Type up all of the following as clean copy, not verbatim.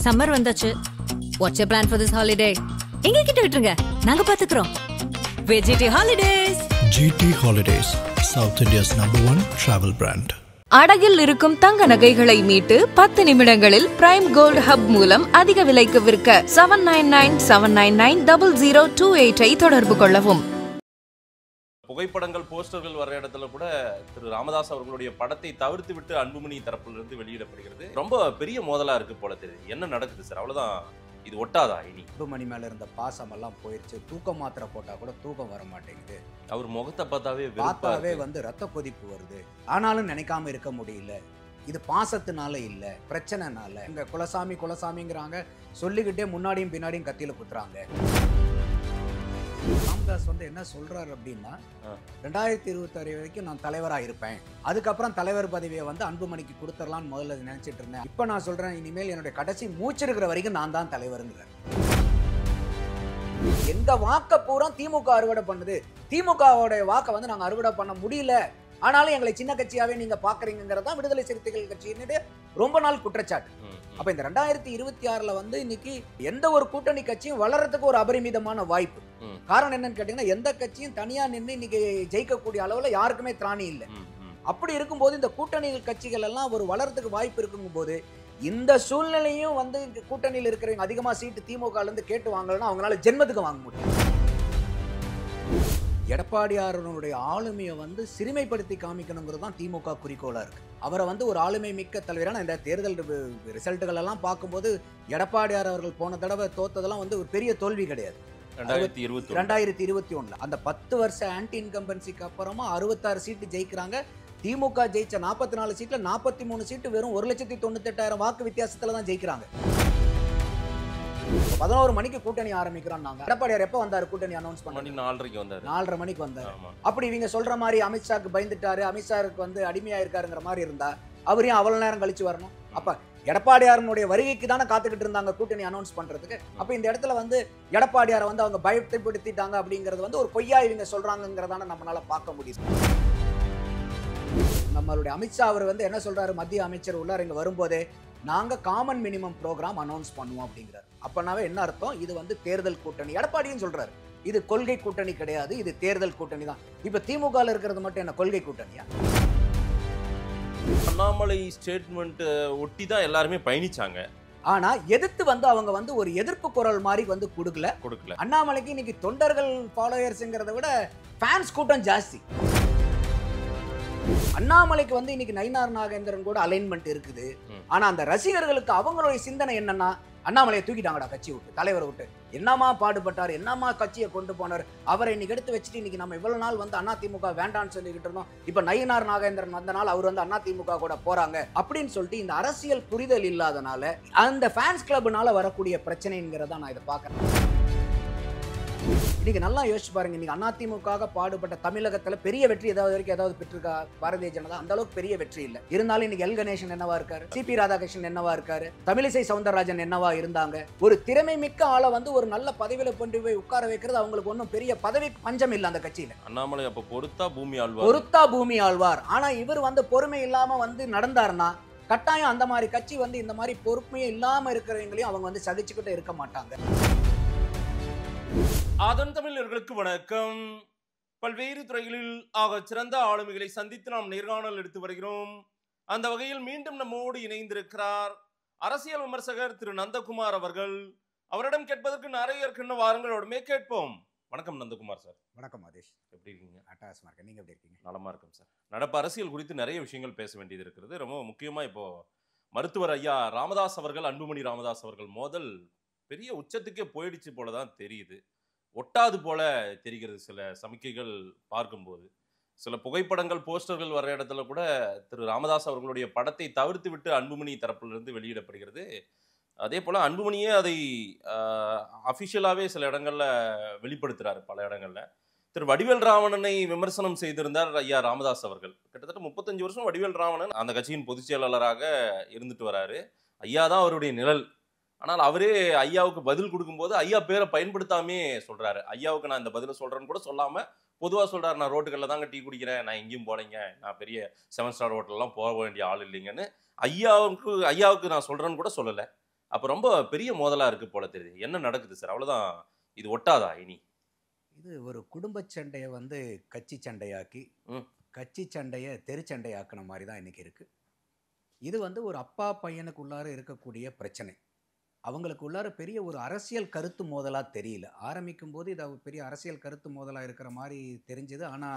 Summer வந்தாச்சு. What's your plan for this holiday? எங்க கிட்ட விட்டுருங்க, நாங்க பாத்துக்கிறோம். VGT Holidays. GT Holidays, South India's #1 travel brand. அடகில் இருக்கும் தங்க நகைகளை மீட்டு 10 நிமிடங்களில் பிரைம் கோல்ட் ஹப் மூலம் அதிக விலைக்கு விற்க 7997990028 தொடர்பு கொள்ளவும். புகைப்படங்கள் போஸ்டர்கள் வர இடத்துல கூட திரு ராமதாஸ் அவர்களுடைய படத்தை தவிர்த்து விட்டு அன்புமணி தரப்பிலிருந்து வெளியிடப்படுகிறது. ரொம்ப பெரிய மோதலா இருக்கு போல தெரியுது. என்ன நடக்குது சார்? அவ்வளவுதான், இது ஒட்டாதா? இனி அன்புமணி மேல இருந்த பாசம் எல்லாம் போயிருச்சு. தூக்க மாத்திரை போட்டா கூட தூக்கம் வர மாட்டேங்குது. அவர் முகத்தை பார்த்தாவே ரத்த கொதிப்பு வருது. ஆனாலும் நினைக்காம இருக்க முடியல. இது பாசத்தினால இல்ல, பிரச்சனைனால. இங்க குலசாமிங்கிறாங்க, சொல்லிக்கிட்டே முன்னாடியும் பின்னாடியும் கத்தியில குத்துறாங்க. ராமதாஸ் என்ன சொல்றாரு அப்படின்னா, 2026 வரைக்கும் நான் தலைவரா இருப்பேன், அதுக்கப்புறம் தலைவர் பதவியை அன்புமணிக்கு கொடுத்துடலான்னு முதல்ல நினைச்சிட்டு இருந்தேன். இப்ப நான் சொல்றேன், இனிமேல் என்னுடைய கடைசி மூச்சு இருக்கிற வரைக்கும் நான் தான் தலைவருங்கிறார். எந்த வாக்க பூரா திமுக அறுவடை பண்ணுது. திமுகவோட வாக்க நாங்க அறுவடை பண்ண முடியல, ஆனாலும் எங்களை சின்ன கட்சியாவே நீங்க பாக்குறீங்கிறதா விடுதலை சிறுத்தைகள் கட்சியினுடைய ரொம்ப நாள் குற்றச்சாட்டு. அப்ப இந்த 2026 இன்னைக்கு எந்த ஒரு கூட்டணி கட்சியும் வளர்றதுக்கு ஒரு அபரிமிதமான வாய்ப்பு. காரணம் என்னன்னு கேட்டீங்கன்னா, எந்த கட்சியும் தனியா நின்று இன்னைக்கு ஜெயிக்கக்கூடிய அளவுல யாருக்குமே திராணி இல்லை. அப்படி இருக்கும்போது இந்த கூட்டணி கட்சிகள் எல்லாம் ஒரு வளர்றதுக்கு வாய்ப்பு இருக்கும் போது, இந்த சூழ்நிலையும் கூட்டணியில் இருக்கிறவங்க அதிகமா சீட்டு திமுக இருந்து கேட்டு வாங்கலன்னா அவங்களால ஜென்மத்துக்கு வாங்க முடியும். எடப்பாடியாரனுடைய ஆளுமையை சிறுமைப்படுத்தி காமிக்கணுங்கிறது தான் திமுக குறிக்கோளா இருக்கு. அவரை ஒரு ஆளுமை மிக்க தலைவரான இந்த தேர்தல் ரிசல்ட்டுகள் எல்லாம் பார்க்கும்போது, எடப்பாடியார் அவர்கள் போன தடவை தோத்ததெல்லாம் ஒரு பெரிய தோல்வி கிடையாது. 2021 அந்த 10 வருஷ ஆன்டி இன்கம்பன்சிக்கு அப்புறமா 66 சீட்டு ஜெயிக்கிறாங்க. திமுக ஜெயிச்ச 44 சீட்ல 43 சீட்டு வெறும் 1,98,000 வாக்கு வித்தியாசத்துல தான் ஜெயிக்கிறாங்க. 11 மணிக்கு கூட்டணி ஆரம்பிக்கிறோம். எடப்பாடியார் எப்ப வந்தாரு கூட்டணி அனௌன்ஸ் பண்ணி? 4:30 மணிக்கு வந்தாரு. அப்படி இவங்க சொல்ற மாதிரி அமித்ஷாக்கு பயந்துட்டாரு, அமித்ஷாருக்கு அடிமையா இருக்காருங்கிற மாதிரி இருந்தா அவரையும் அவ்வளவு நேரம் கழிச்சு வரணும். அப்ப எடப்பாடியாரனுடைய வருகைக்கு தானே காத்துக்கிட்டு இருந்தாங்க கூட்டணி அனௌன்ஸ் பண்றதுக்கு. அப்ப இந்த இடத்துல எடப்பாடியார அவங்க பயத்தைப்படுத்திட்டாங்க அப்படிங்கறது ஒரு பொய்யா இவங்க சொல்றாங்கிறதான நம்மளால பார்க்க முடியும். நம்மளுடைய அமித்ஷா அவர் என்ன சொல்றாரு, மத்திய அமைச்சர் உள்ளார் இங்க வரும்போதே, நாங்க காமன் மினிமம் ப்ரோக்ராம் அனௌன்ஸ் பண்ணுவோம் அப்படிங்கிறார். அப்பனாவே என்ன அர்த்தம், இது தேர்தல் கூட்டணி. எடப்பாடியும் சொல்றாரு, இது கொள்கை கூட்டணி கிடையாது, இது தேர்தல் கூட்டணி தான். இப்ப திமுக இருக்கிறது மட்டும் என்ன கொள்கை கூட்டணியா? அண்ணாமலை ஸ்டேட்மெண்ட் ஒட்டி தான் எல்லாருமே பயணிச்சாங்க. ஆனா எதிர்த்து அவங்க ஒரு எதிர்ப்பு குரல் மாதிரி கொடுக்கல. அண்ணாமலைக்கு இன்னைக்கு தொண்டர்கள் ஃபாலோயர்ஸ்ங்கிறத விட ஃபேன்ஸ் கூட்டம் ஜாஸ்தி. அண்ணாமலைக்கு இன்னைக்கு நயினார் நாகேந்திரன் கூட அலைன்மெண்ட் இருக்குது. ஆனா அந்த ரசிகர்களுக்கு அவங்களுடைய சிந்தனை என்னன்னா, அண்ணாமலையை தூக்கிட்டாங்கடா கட்சி விட்டு, தலைவரை விட்டு. என்னமா பாடுபட்டார், என்னமா கட்சியை கொண்டு போனார், அவரை இன்னைக்கு எடுத்து வச்சுட்டு இன்னைக்கு நம்ம இவ்வளவு நாள் அதிமுக வேண்டான்னு சொல்லிக்கிட்டு இருந்தோம். இப்ப நயினார் நாகேந்திரன் வந்தனால அவர் அதிமுக கூட போறாங்க அப்படின்னு சொல்லிட்டு இந்த அரசியல் புரிதல் இல்லாதனால அந்த ஃபேன்ஸ் கிளப்னால வரக்கூடிய பிரச்சனைங்கிறத நான் இதை பாக்குறேன். இன்னைக்கு நல்லா யோசிச்சு பாருங்க, இன்னைக்கு அதிமுக பாடுபட்ட தமிழகத்துல பெரிய வெற்றி ஏதாவது பெற்றிருக்கா பாரதிய ஜனதா? அந்த அளவுக்கு பெரிய வெற்றி இல்ல. இருந்தாலும் இன்னைக்கு எல் கணேசன் என்னவா இருக்காரு, சிபி ராதாகிருஷ்ணன் என்னவா இருக்காரு, தமிழிசை சவுந்தரராஜன் என்னவா இருந்தாங்க. ஒரு திறமை மிக்க ஆளை ஒரு நல்ல பதவியில கொண்டு போய் உட்கார வைக்கிறது அவங்களுக்கு ஒன்றும் பெரிய பதவி பஞ்சம் இல்ல அந்த கட்சியில. அண்ணாமலை அப்ப பொறுத்தா பூமி ஆழ்வார். ஆனா இவர் பொறுமை இல்லாம நடந்தாருன்னா கட்டாயம் அந்த மாதிரி கட்சி இந்த மாதிரி பொறுமையே இல்லாம இருக்கிறவங்களையும் அவங்க சகிச்சுக்கிட்டு இருக்க மாட்டாங்க. அதன் தமிழர்களுக்கு வணக்கம். பல்வேறு துறைகளில் ஆக சிறந்த ஆளுமைகளை சந்தித்து நாம் நேர்காணல் எடுத்து வருகிறோம். அந்த வகையில் மீண்டும் நம்மோடு இணைந்திருக்கிறார் அரசியல் விமர்சகர் திரு நந்தகுமார் அவர்கள். அவரிடம் கேட்பதற்கு நிறைய இருக்கின்ற வாரங்களோடுமே கேட்போம். வணக்கம் நந்தகுமார் சார். வணக்கம் ஆதேஷ், எப்படி இருக்கீங்க? அட்டகாசமா இருக்கேன், நீங்க எப்படி இருக்கீங்க? நலமா இருக்கும் சார். நடப்பு அரசியல் குறித்து நிறைய விஷயங்கள் பேச வேண்டியது இருக்கிறது. ரொம்ப முக்கியமா இப்போ மருத்துவர் ஐயா ராமதாஸ் அவர்கள், அன்புமணி ராமதாஸ் அவர்கள் மோதல் பெரிய உச்சத்துக்கே போயிடுச்சு போலதான் தெரியுது. ஒட்டாது போல தெரிகிறது சில சமிக்கைகள் பார்க்கும்போது. சில புகைப்படங்கள் போஸ்டர்கள் வர இடத்துல கூட திரு ராமதாஸ் அவர்களுடைய படத்தை தவிர்த்து விட்டு அன்புமணி தரப்பிலிருந்து வெளியிடப்படுகிறது. அதே போல அன்புமணியே அதை அஃபிஷியலாகவே சில இடங்கள்ல வெளிப்படுத்துறாரு. பல இடங்கள்ல திரு வடிவேல் ராவணனை விமர்சனம் செய்திருந்தார் ஐயா ராமதாஸ் அவர்கள். கிட்டத்தட்ட 35 வருஷம் வடிவேல் ராவணன் அந்த கட்சியின் பொதுச் செயலாளராக இருந்துட்டு வராரு. ஐயா தான் அவருடைய நிழல். ஆனால் அவரே ஐயாவுக்கு பதில் கொடுக்கும்போது ஐயா பேரை பயன்படுத்தாமே சொல்றாரு. ஐயாவுக்கு நான் இந்த பதிலை சொல்றேன்னு கூட சொல்லாம பொதுவாக சொல்றாரு, நான் ரோட்டுகளில் தாங்க டீ குடிக்கிறேன், நான் எங்கேயும் போலைங்க, நான் பெரிய 7 ஸ்டார் ஹோட்டல்லாம் போக வேண்டிய ஆள் இல்லைங்கன்னு ஐயாவுக்கு நான் சொல்றேன்னு கூட சொல்லலை. அப்ப ரொம்ப பெரிய மோதலா இருக்கு போல தெரியுது. என்ன நடக்குது சார்? அவ்வளவுதான், இது ஒட்டாதா இனி? இது ஒரு குடும்ப சண்டையை வந்து கட்சி சண்டையாக்கி ம். கட்சி சண்டையை தெருச்சண்டையாக்குன மாதிரி தான் இன்னைக்கு இருக்கு. இது வந்து ஒரு அப்பா பையனுக்கு உள்ளார இருக்கக்கூடிய பிரச்சனை. அவங்களுக்கு உள்ளார பெரிய ஒரு அரசியல் கருத்து மோதலா தெரியல. ஆரம்பிக்கும் போது இது பெரிய அரசியல் கருத்து மோதலா இருக்கிற மாதிரி தெரிஞ்சது. ஆனா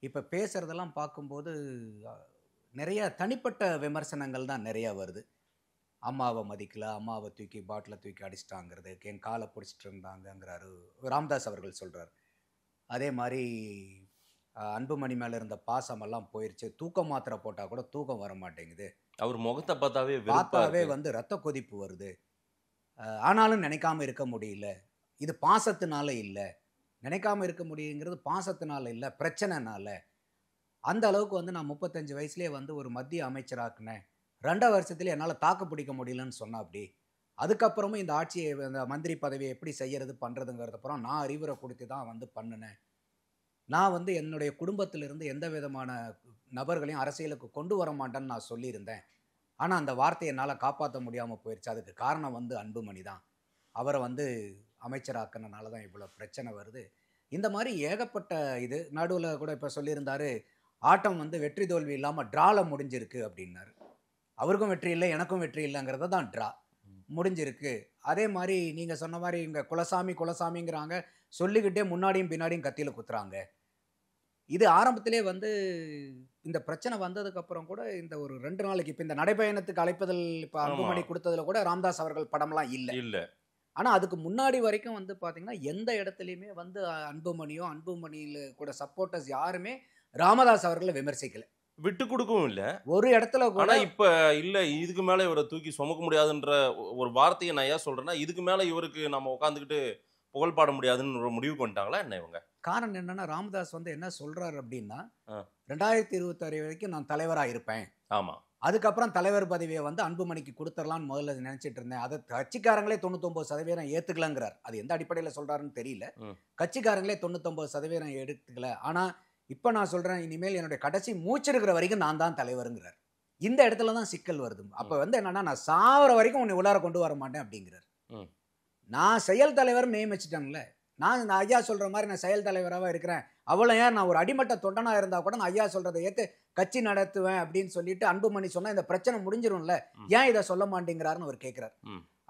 இப்ப பேசுறதெல்லாம் பார்க்கும்போது நிறைய தனிப்பட்ட விமர்சனங்கள் தான் நிறைய வருது. அம்மாவை மதிக்கல, அம்மாவை தூக்கி பாட்டில தூக்கி அடிச்சிட்டாங்கிறது, என் காலை பிடிச்சிட்டு இருந்தாங்கங்கிறாரு ராமதாஸ் அவர்கள் சொல்றாரு. அதே மாதிரி அன்புமணி மேல இருந்த பாசமெல்லாம் போயிருச்சு, தூக்க மாத்திரை போட்டா கூட தூக்கம் வர மாட்டேங்குது, அவர் முகத்தை பார்த்தாவே வெறுப்பா பார்த்தாவே இருக்கு. வந்து ரத்த கொதிப்பு வருது, ஆனாலும் நினைக்காம இருக்க முடியல, இது பாசத்தினால இல்லை, நினைக்காம இருக்க முடியுங்கிறது பாசத்தினால இல்லை, பிரச்சனைனால. அந்த அளவுக்கு வந்து நான் 35 வயசுலேயே வந்து ஒரு மத்திய அமைச்சராக்குனேன், 2 வருஷத்துல என்னால் தாக்கு பிடிக்க முடியலன்னு சொன்னா அப்படி. அதுக்கப்புறமும் இந்த ஆட்சியை, இந்த மந்திரி பதவியை எப்படி செய்யறது பண்ணுறதுங்கிறதப்புறம் நான் அறிவுரை கொடுத்து தான் வந்து பண்ணினேன். நான் வந்து என்னுடைய குடும்பத்திலிருந்து எந்த விதமான நபர்களையும் அரசியலுக்கு கொண்டு வர மாட்டேன்னு நான் சொல்லியிருந்தேன். ஆனால் அந்த வார்த்தையை என்னால் காப்பாற்ற முடியாமல் போயிடுச்சு. அதுக்கு காரணம் வந்து அன்புமணி தான். அவரை வந்து அமைச்சராக்குனனால தான் இவ்வளோ பிரச்சனை வருது. இந்த மாதிரி ஏகப்பட்ட இது நடுவில் கூட இப்போ சொல்லியிருந்தாரு, ஆட்டம் வந்து வெற்றி தோல்வி இல்லாமல் ட்ராவில் முடிஞ்சிருக்கு அப்படின்னாரு. அவருக்கும் வெற்றி இல்லை, எனக்கும் வெற்றி இல்லைங்கிறத தான் ட்ரா முடிஞ்சிருக்கு. அதே மாதிரி நீங்கள் சொன்ன மாதிரி இங்கே குலசாமி குலசாமிங்கிறாங்க, சொல்லிக்கிட்டே முன்னாடியும் பின்னாடியும் கத்தியில் குத்துறாங்க. இது ஆரம்பத்திலே வந்து இந்த பிரச்சனை வந்ததுக்கப்புறம் கூட இந்த ஒரு 2 நாளைக்கு இப்போ இந்த நடைபயணத்துக்கு அழைப்பதில் இப்போ அன்புமணி கொடுத்ததில் கூட ராமதாஸ் அவர்கள் படம்லாம் இல்லை. ஆனால் அதுக்கு முன்னாடி வரைக்கும் வந்து பார்த்தீங்கன்னா எந்த இடத்துலையுமே வந்து அன்புமணியோ அன்புமணியில் கூட சப்போர்ட்டர்ஸ் யாருமே ராமதாஸ் அவர்களை விமர்சிக்கல, விட்டு கொடுக்கவும் இல்ல ஒரு இடத்துல கூட. ஆனா இப்ப இல்ல, இதுக்கு மேல இவரை தூக்கி சுமக்க முடியாதுன்ற ஒரு வார்த்தையை நான் ஏன் சொல்றேன்னா, இதுக்கு மேல இவருக்கு நம்ம உட்காந்துக்கிட்டு புகழ் பாட முடியாதுன்னு ஒரு முடிவு பண்ணிட்டாங்களா என்ன இவங்க? காரணம் என்னன்னா, ராமதாஸ் வந்து என்ன சொல்றாரு அப்படின்னா, 2026 வரைக்கும் நான் தலைவரா இருப்பேன், ஆமா, அதுக்கப்புறம் தலைவர் பதவியை வந்து அன்புமணிக்கு கொடுத்துடலான்னு முதல்ல நினைச்சிட்டு இருந்தேன், அதை கட்சிக்காரங்களே 99% ஏத்துக்கலங்கிறார். அது எந்த அடிப்படையில் சொல்றாருன்னு தெரியல. கட்சிக்காரங்களே 99% எடுத்துக்கல. ஆனா இப்ப நான் சொல்றேன், இனிமேல் என்னுடைய கடைசி மூச்சு இருக்கிற வரைக்கும் நான் தான் தலைவருங்கிறார். இந்த இடத்துல தான் சிக்கல் வருது. அப்ப வந்து என்னன்னா, நான் சாவர வரைக்கும் உன்னை உள்ளார கொண்டு வர மாட்டேன் அப்படிங்கிறார். நான் செயல் தலைவர் நியமிச்சிட்டேன்ல, நான் ஐயா சொல்ற மாதிரி நான் செயல் தலைவராக இருக்கிறேன், அவ்வளோ ஏன் நான் ஒரு அடிமட்ட தொண்டனா இருந்தா கூட நான் ஐயா சொல்றதை ஏற்று கட்சி நடத்துவேன் அப்படின்னு சொல்லிட்டு அன்புமணி சொன்னா இந்த பிரச்சனை முடிஞ்சிரும்ல, ஏன் இதை சொல்ல மாட்டேங்கிறாருன்னு அவர் கேட்கிறார்.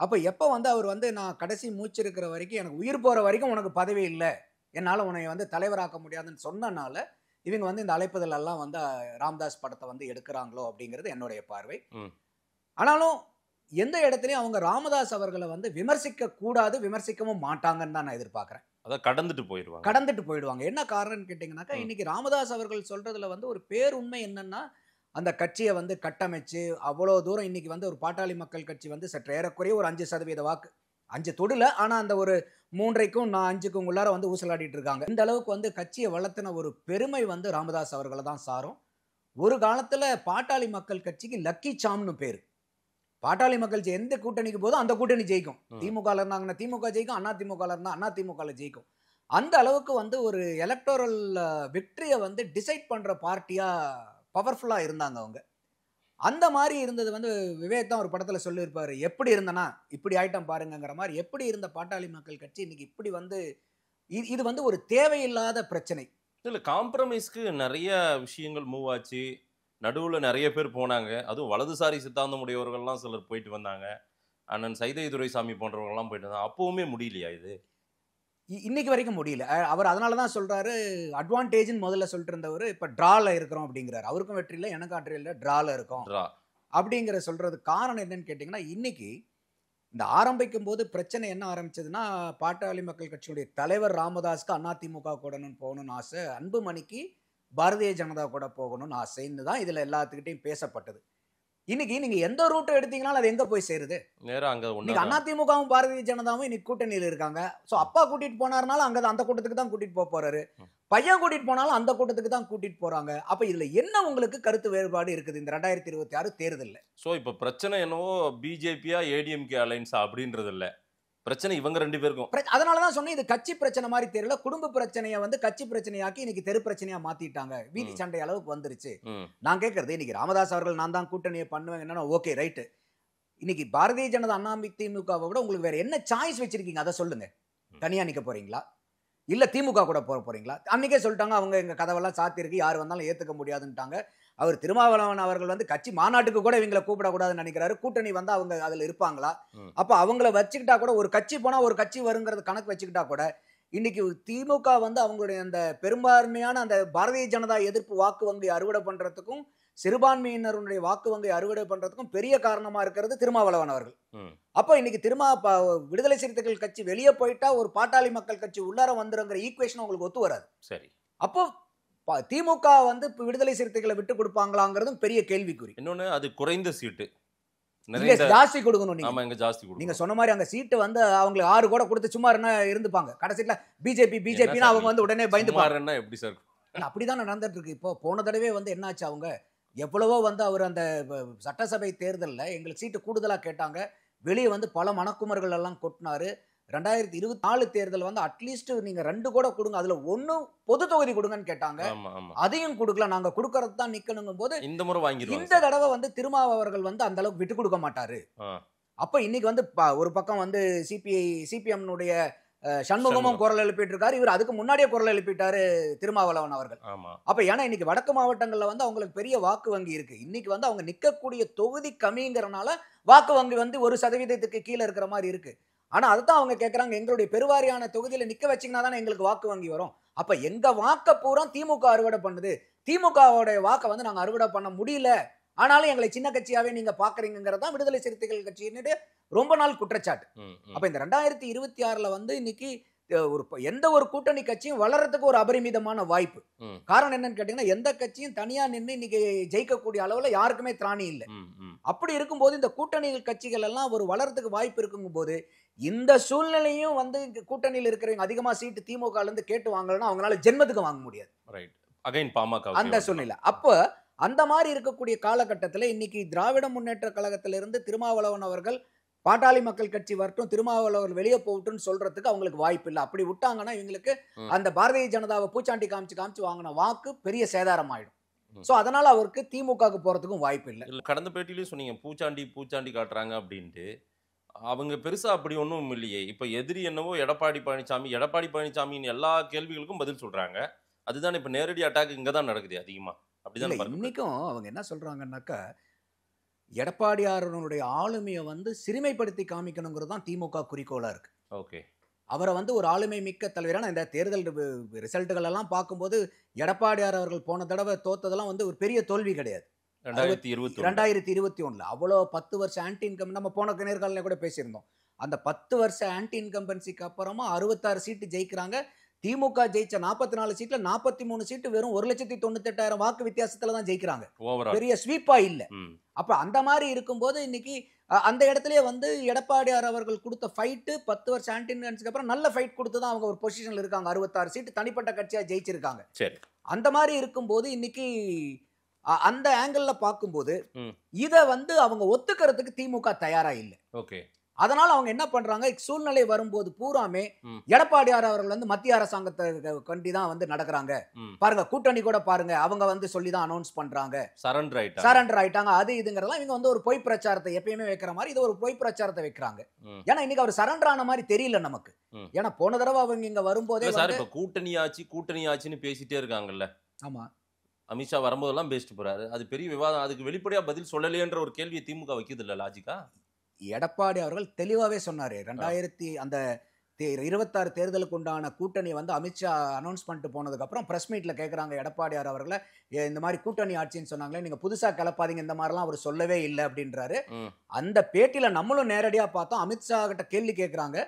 அப்ப எப்ப வந்து அவர் வந்து நான் கடைசி மூச்சு இருக்கிற வரைக்கும், எனக்கு உயிர் போற வரைக்கும் உனக்கு பதவி இல்லை, என்னால் உன்னை வந்து தலைவராக்க முடியாதுன்னு சொன்னனால இவங்க வந்து இந்த அழைப்புதல் எல்லாம் வந்து ராமதாஸ் படத்தை வந்து எடுக்கிறாங்களோ அப்படிங்கிறது என்னுடைய பார்வை. ஆனாலும் எந்த இடத்துலையும் அவங்க ராமதாஸ் அவர்களை வந்து விமர்சிக்க கூடாது, விமர்சிக்கவும் மாட்டாங்கன்னு தான் நான் எதிர்பார்க்கிறேன். அதான் கடந்துட்டு போயிடுவாங்க. என்ன காரணம்னு கேட்டிங்கனாக்கா, இன்னைக்கு ராமதாஸ் அவர்கள் சொல்றதுல வந்து ஒரு பேருண்மை என்னன்னா, அந்த கட்சியை வந்து கட்டமைச்சு அவ்வளோ தூரம் இன்னைக்கு வந்து ஒரு பாட்டாளி மக்கள் கட்சி வந்து சற்று ஏறக்குறைய ஒரு 5% வாக்கு, 5 தொடுல, ஆனா அந்த ஒரு 3க்கும் 5க்கும் உள்ளார வந்து ஊசலாடிட்டு இருக்காங்க. இந்த அளவுக்கு வந்து கட்சியை வளர்த்தின ஒரு பெருமை வந்து ராமதாஸ் அவர்களை தான் சாரும். ஒரு காலத்துல பாட்டாளி மக்கள் கட்சிக்கு லக்கி சாம்னு பேரு. பாட்டாளி மக்கள் எந்த கூட்டணிக்கு போதும் அந்த கூட்டணி ஜெயிக்கும். திமுக இருந்தாங்கன்னா திமுக ஜெயிக்கும், அண்ணா திமுக இருந்தா அண்ணா திமுக ஜெயிக்கும். அந்த அளவுக்கு வந்து ஒரு எலக்டோரல் விக்டரியை வந்து டிசைட் பண்ற பார்ட்டியா பவர்ஃபுல்லா இருந்தாங்க அவங்க. அந்த மாதிரி இருந்தது வந்து விவேக் தான் ஒரு படத்துல சொல்லியிருப்பாரு, எப்படி இருந்தனா இப்படி ஆயிட்டம் பாருங்கிற மாதிரி. எப்படி இருந்த பாட்டாளி மக்கள் கட்சி இன்னைக்கு இப்படி வந்து இது வந்து ஒரு தேவையில்லாத பிரச்சனை. இல்ல, காம்ப்ரமைஸ்க்கு நிறைய விஷயங்கள் மூவ் ஆச்சு, நடுவில் நிறைய பேர் போனாங்க, அதுவும் வலதுசாரி சித்தாந்தம் உடையவர்கள்லாம் சிலர் போயிட்டு வந்தாங்க, அண்ணன் சைதை துரைசாமி போன்றவர்கள்லாம் போயிட்டு வந்தாங்க. அப்பவுமே முடியலையா இது? இன்னைக்கு வரைக்கும் முடியல. அவர் அதனால தான் சொல்றாரு, அட்வான்டேஜ்னு முதல்ல சொல்லிட்டு இருந்தவர் இப்போ ட்ரால இருக்கிறோம் அப்படிங்கிறார். அவருக்கும் வெற்றி இல்லை, எனக்கு வெற்றி இல்லை, ட்ரால இருக்கோம் அப்படிங்கிற சொல்றது காரணம் என்னன்னு கேட்டிங்கன்னா, இன்னைக்கு இந்த ஆரம்பிக்கும் போது பிரச்சனை என்ன ஆரம்பிச்சதுன்னா, பாட்டாளி மக்கள் கட்சியுடைய தலைவர் ராமதாஸ்க்கு அதிமுக கூடணும் போகணும்னு ஆசை, அன்புமணிக்கு பாரதிய ஜனதா கூட போகணும்னு ஆசைன்னு தான் இதுல எல்லாத்துக்கிட்டையும் பேசப்பட்டது. இன்னைக்கு நீங்க எந்த ரூட் எடுத்தீங்கனாலும் அது எங்க போய் சேருது? அதிமுகவும் பாரதிய ஜனதாவும் இன்னைக்கு கூட்டணியில் இருக்காங்க. சோ அப்பா கூட்டிட்டு போனாருனாலும் அங்க அந்த கூட்டத்துக்கு தான் கூட்டிட்டு போறாரு, பையன் கூட்டிட்டு போனாலும் அந்த கூட்டத்துக்கு தான் கூட்டிட்டு போறாங்க. அப்ப இதுல என்ன உங்களுக்கு கருத்து வேறுபாடு இருக்குது இந்த 2026 தேர்தல்ல? சோ இப்ப பிரச்சனை என்னவோ பிஜேபியா ஏடிஎம்கே அலைன்ஸா அப்படின்றது இல்ல, பிரச்சனை இவங்க 2 பேருக்கும். அதனாலதான் சொன்னேன், இது கட்சி பிரச்சனை மாதிரி தெரியல, குடும்ப பிரச்சனையை வந்து கட்சி பிரச்சனையாக்கி இன்னைக்கு தெரு பிரச்சனையா மாத்திட்டாங்க, வீதி சண்டை அளவுக்கு வந்துருச்சு. நான் கேட்கறது, இன்னைக்கு ராமதாஸ் அவர்கள் நான் தான் கூட்டணியை பண்ணுவேன் என்னன்னா ஓகே ரைட்டு, இன்னைக்கு பாரதிய ஜனதா அதிமுகவை விட உங்களுக்கு வேற என்ன சாய்ஸ் வச்சிருக்கீங்க? அதை சொல்லுங்க. தனியா நிக்க போறீங்களா, இல்ல திமுக கூட போறீங்களா? அன்னைக்கே சொல்லிட்டாங்க அவங்க எங்க கதவெல்லாம் சாத்திருக்கு, யார் வந்தாலும் ஏத்துக்க முடியாதுன்ட்டாங்க. அவர் திருமாவளவன் அவர்கள் வந்து கட்சி மாநாட்டுக்கு கூட இவங்களை கூப்பிடக்கூடாதுன்னு நினைக்கிறாரு. கூட்டணி வந்தா அவங்க அதுல இருப்பாங்களா? அப்ப அவங்கள வச்சுக்கிட்டா கூட, ஒரு கட்சி போனா ஒரு கட்சி வருங்கிறது கணக்கு வச்சுக்கிட்டா கூட, இன்னைக்கு திமுக வந்து அவங்களுடைய அந்த பெரும்பான்மையான அந்த பாரதிய ஜனதா எதிர்ப்பு வாக்கு வங்கி அறுவடை பண்றதுக்கும் சிறுபான்மையினருடைய வாக்கு வங்கி அறுவடை பண்றதுக்கும் பெரிய காரணமா இருக்கிறது திருமாவளவன் அவர்கள். அப்ப இன்னைக்கு விடுதலை சிறுத்தைகள் கட்சி வெளியே போயிட்டா ஒரு பாட்டாளி மக்கள் கட்சி உள்ளார வந்துருங்கிற ஈக்குவேஷன் உங்களுக்கு ஒத்து வராது. சரி, அப்போ திமுக வந்து விடுதலை சிறுத்தைகளை விட்டு கொடுப்பாங்களாங்கிறதும் பெரிய கேள்விக்குறி. இன்னொன்னு, அது குறைந்த சீட்டு, ஜாஸ்தி கொடுக்கணும். நீங்க சொன்ன மாதிரி அங்க சீட்டு வந்து அவங்களுக்கு 6 கூட கொடுத்து சும்மா இருந்துப்பாங்க. கடைசியில பிஜேபினா அவங்க வந்து உடனே பயந்துப்பாங்க. எப்படி சார்? அப்படிதான் நடந்துட்டு இருக்கு. இப்போ போன தடவை வந்து என்னாச்சு, அவங்க எவ்வளவோ வந்து அவர் அந்த சட்டசபை தேர்தலில் எங்களுக்கு சீட்டு கூடுதலா கேட்டாங்க. வெளியே வந்து பல மணக்குமர்கள் எல்லாம் கொட்டினாரு. 2024 தேர்தல் வந்து அட்லீஸ்ட் நீங்க 2 கூட கொடுங்க, அதுல 1 பொது தொகுதி கொடுங்கன்னு கேட்டாங்க. அதையும் கொடுக்கல. நாங்க கொடுக்கறது தான் நிக்கணுங்கும் போது இந்த முறை வாங்கிடுவாங்க. இந்த தடவை வந்து திருமாவளவன் அவர்கள் வந்து அந்த அளவுக்கு விட்டு கொடுக்க மாட்டாரு. அப்ப இன்னைக்கு வந்து ஒரு பக்கம் வந்து சிபிஎம் சண்முகமும் குரல் எழுப்பிட்டு இருக்காரு. இவர் அதுக்கு முன்னாடியே குரல் எழுப்பிட்டாரு திருமாவளவன் அவர்கள். அப்ப ஏன்னா இன்னைக்கு வடக்கு மாவட்டங்கள்ல வந்து அவங்களுக்கு பெரிய வாக்கு வங்கி இருக்கு. இன்னைக்கு வந்து அவங்க நிக்கக்கூடிய தொகுதி கம்மிங்கிறனால வாக்கு வங்கி வந்து 1% கீழே இருக்கிற மாதிரி இருக்கு. ஆனா அதுதான் அவங்க கேட்கறாங்க, எங்களுடைய பெருவாரியான தொகுதியில நிக்க வச்சீங்கன்னா தானே எங்களுக்கு வாக்கு வங்கி வரும். அப்ப எங்க வாக்க பூரா திமுக அறுவடை பண்ணுது, திமுகவோட வாக்கை வந்து நாங்க அறுவடை பண்ண முடியல, ஆனாலும் எங்களை சின்ன கட்சியாவே நீங்க பாக்குறீங்கிறதா விடுதலை சிறுத்தைகள் கட்சியினுடைய ரொம்ப நாள் குற்றச்சாட்டு. அப்ப இந்த 2026 வந்து இன்னைக்கு எந்த ஒரு கூட்டணி கட்சியும் வளர்றதுக்கு ஒரு அபரிமிதமான வாய்ப்பு. காரணம் என்னன்னு கேட்டீங்கன்னா, எந்த கட்சியும் தனியா நின்று இன்னைக்கு ஜெயிக்கக்கூடிய அளவுல யாருக்குமே திராணி இல்லை. அப்படி இருக்கும்போது இந்த கூட்டணி கட்சிகள் எல்லாம் ஒரு வளர்றதுக்கு வாய்ப்பு இருக்குங்கும் போது, இந்த சூழ்நிலையும் வந்து கூட்டணியில் இருக்கிறவங்க அதிகமா சீட்டு திமுக இருந்து கேட்டு வாங்கலன்னா அவங்களால ஜென்மத்துக்கு வாங்க முடியாது. அந்த சூழ்நிலை. அப்ப அந்த மாதிரி இருக்கக்கூடிய காலகட்டத்தில் இன்னைக்கு திராவிட முன்னேற்ற கழகத்திலிருந்து திருமாவளவன் அவர்கள் பாட்டாளி மக்கள் கட்சி வரட்டும், திருமாவளவன் வெளியே போகட்டும்னு சொல்றதுக்கு அவங்களுக்கு வாய்ப்பு இல்லை. அப்படி விட்டாங்கன்னா இவங்களுக்கு அந்த பாரதிய ஜனதாவை பூச்சாண்டி காமிச்சு வாங்கின வாக்கு பெரிய சேதாரம் ஆயிடும். சோ அதனால அவருக்கு திமுகவுக்கு போறதுக்கும் வாய்ப்பு இல்லை. கடந்த பேட்டிலையும் சொன்னீங்க பூச்சாண்டி காட்டுறாங்க அப்படின்ட்டு. அவங்க பெருசா அப்படி ஒன்றும் இல்லையே. இப்ப எதிரி என்னவோ எடப்பாடி பழனிசாமின்னு எல்லா கேள்விகளுக்கும் பதில் சொல்றாங்க. அதுதான் இப்ப நேரடி அட்டாக் இங்கதான் நடக்குது அதிகமா. அப்படிதான் இன்னைக்கும் அவங்க என்ன சொல்றாங்கன்னாக்கா, எடப்பாடியாருடைய ஆளுமையை வந்து சிறுமைப்படுத்தி காமிக்கணுங்கிறது தான் திமுக குறிக்கோளா இருக்கு. ஓகே, அவரை வந்து ஒரு ஆளுமை மிக்க தலைவரான இந்த தேர்தல் ரிசல்ட்டுகள் எல்லாம் பார்க்கும்போது எடப்பாடியார் அவர்கள் போன தடவை தோத்ததெல்லாம் வந்து ஒரு பெரிய தோல்வி கிடையாது. 2021 அவ்வளோ 10 வருஷம் ஆன்டி இன்கம், நம்ம போன நேர்காணல கூட பேசியிருந்தோம். அந்த 10 வருஷம் ஆன்டி இன்கம்பன்சிக்கு அப்புறமா 66 சீட்டு ஜெயிக்கிறாங்க. திமுக ஜெயிச்ச 44 சீட்ல 43 சீட்டு வெறும் 1,98,000 வாக்கு வித்தியாசத்துல தான் ஜெயிக்கிறாங்க. பெரிய ஸ்வீப்பா இல்ல. அப்ப அந்த மாதிரி இருக்கும்போது இன்னைக்கு அந்த இடத்துலயே வந்து எடப்பாடியார் அவர்கள் கொடுத்த ஃபைட்டு 10 வருஷம் ஆன்டி இன்கம்பன்சிக்கு அப்புறம் நல்ல ஃபைட் கொடுத்து தான் அவங்க ஒரு பொசிஷன்ல இருக்காங்க. 66 சீட்டு தனிப்பட்ட கட்சியா ஜெயிச்சிருக்காங்க. அந்த மாதிரி இருக்கும்போது இன்னைக்கு அந்த ஆங்கிள் பார்க்கும்போது இத வந்து அவங்க ஒத்துக்கிறதுக்கு திமுக தயாரா இல்லை. அதனால அவங்க என்ன பண்றாங்க, சூழ்நிலை வரும்போது பூராமே எடப்பாடியார் அவர்கள் வந்து மத்திய அரசாங்கத்தை கண்டிதான் வந்து நடக்கிறாங்க. பாருங்க கூட்டணி கூட பாருங்க, அவங்க வந்து சொல்லிதான் அனௌன்ஸ் பண்றாங்க, சரண்டர் ஆயிட்டாங்க, அது இதுங்கிறதெல்லாம் இவங்க வந்து ஒரு பொய் பிரச்சாரத்தை எப்பயுமே வைக்கிற மாதிரி இது ஒரு பொய் பிரச்சாரத்தை வைக்கிறாங்க. ஏன்னா இன்னைக்கு அவர் சரண்டர் ஆன மாதிரி தெரியல நமக்கு. ஏன்னா போன தடவை அவங்க இங்க வரும்போதே கூட்டணி ஆச்சுன்னு பேசிட்டே இருக்காங்கல்ல. ஆமா, அமித்ஷா வரும்போதெல்லாம் பேசிட்டு போறாரு. அது பெரிய விவாதம். அதுக்கு வெளிப்படையா பதில் சொல்லலையேன்ற ஒரு கேள்வியை திமுக வைக்குது இல்ல லாஜிக்கா? எடப்பாடி அவர்கள் தெளிவாவே சொன்னாரு. 2026 தேர்தலுக்கு உண்டான கூட்டணி வந்து அமித்ஷா அனௌன்ஸ் பண்ணிட்டு போனதுக்கு அப்புறம் பிரஸ் மீட்ல கேட்கறாங்க எடப்பாடியார் அவர்களை, இந்த மாதிரி கூட்டணி ஆட்சின்னு சொன்னாங்களே, நீங்க புதுசா கிளப்பாதீங்க, இந்த மாதிரிலாம் அவர் சொல்லவே இல்லை அப்படின்றாரு. அந்த பேட்டியில நம்மளும் நேரடியா பார்த்தோம். அமித்ஷா கிட்ட கேள்வி கேட்கறாங்க,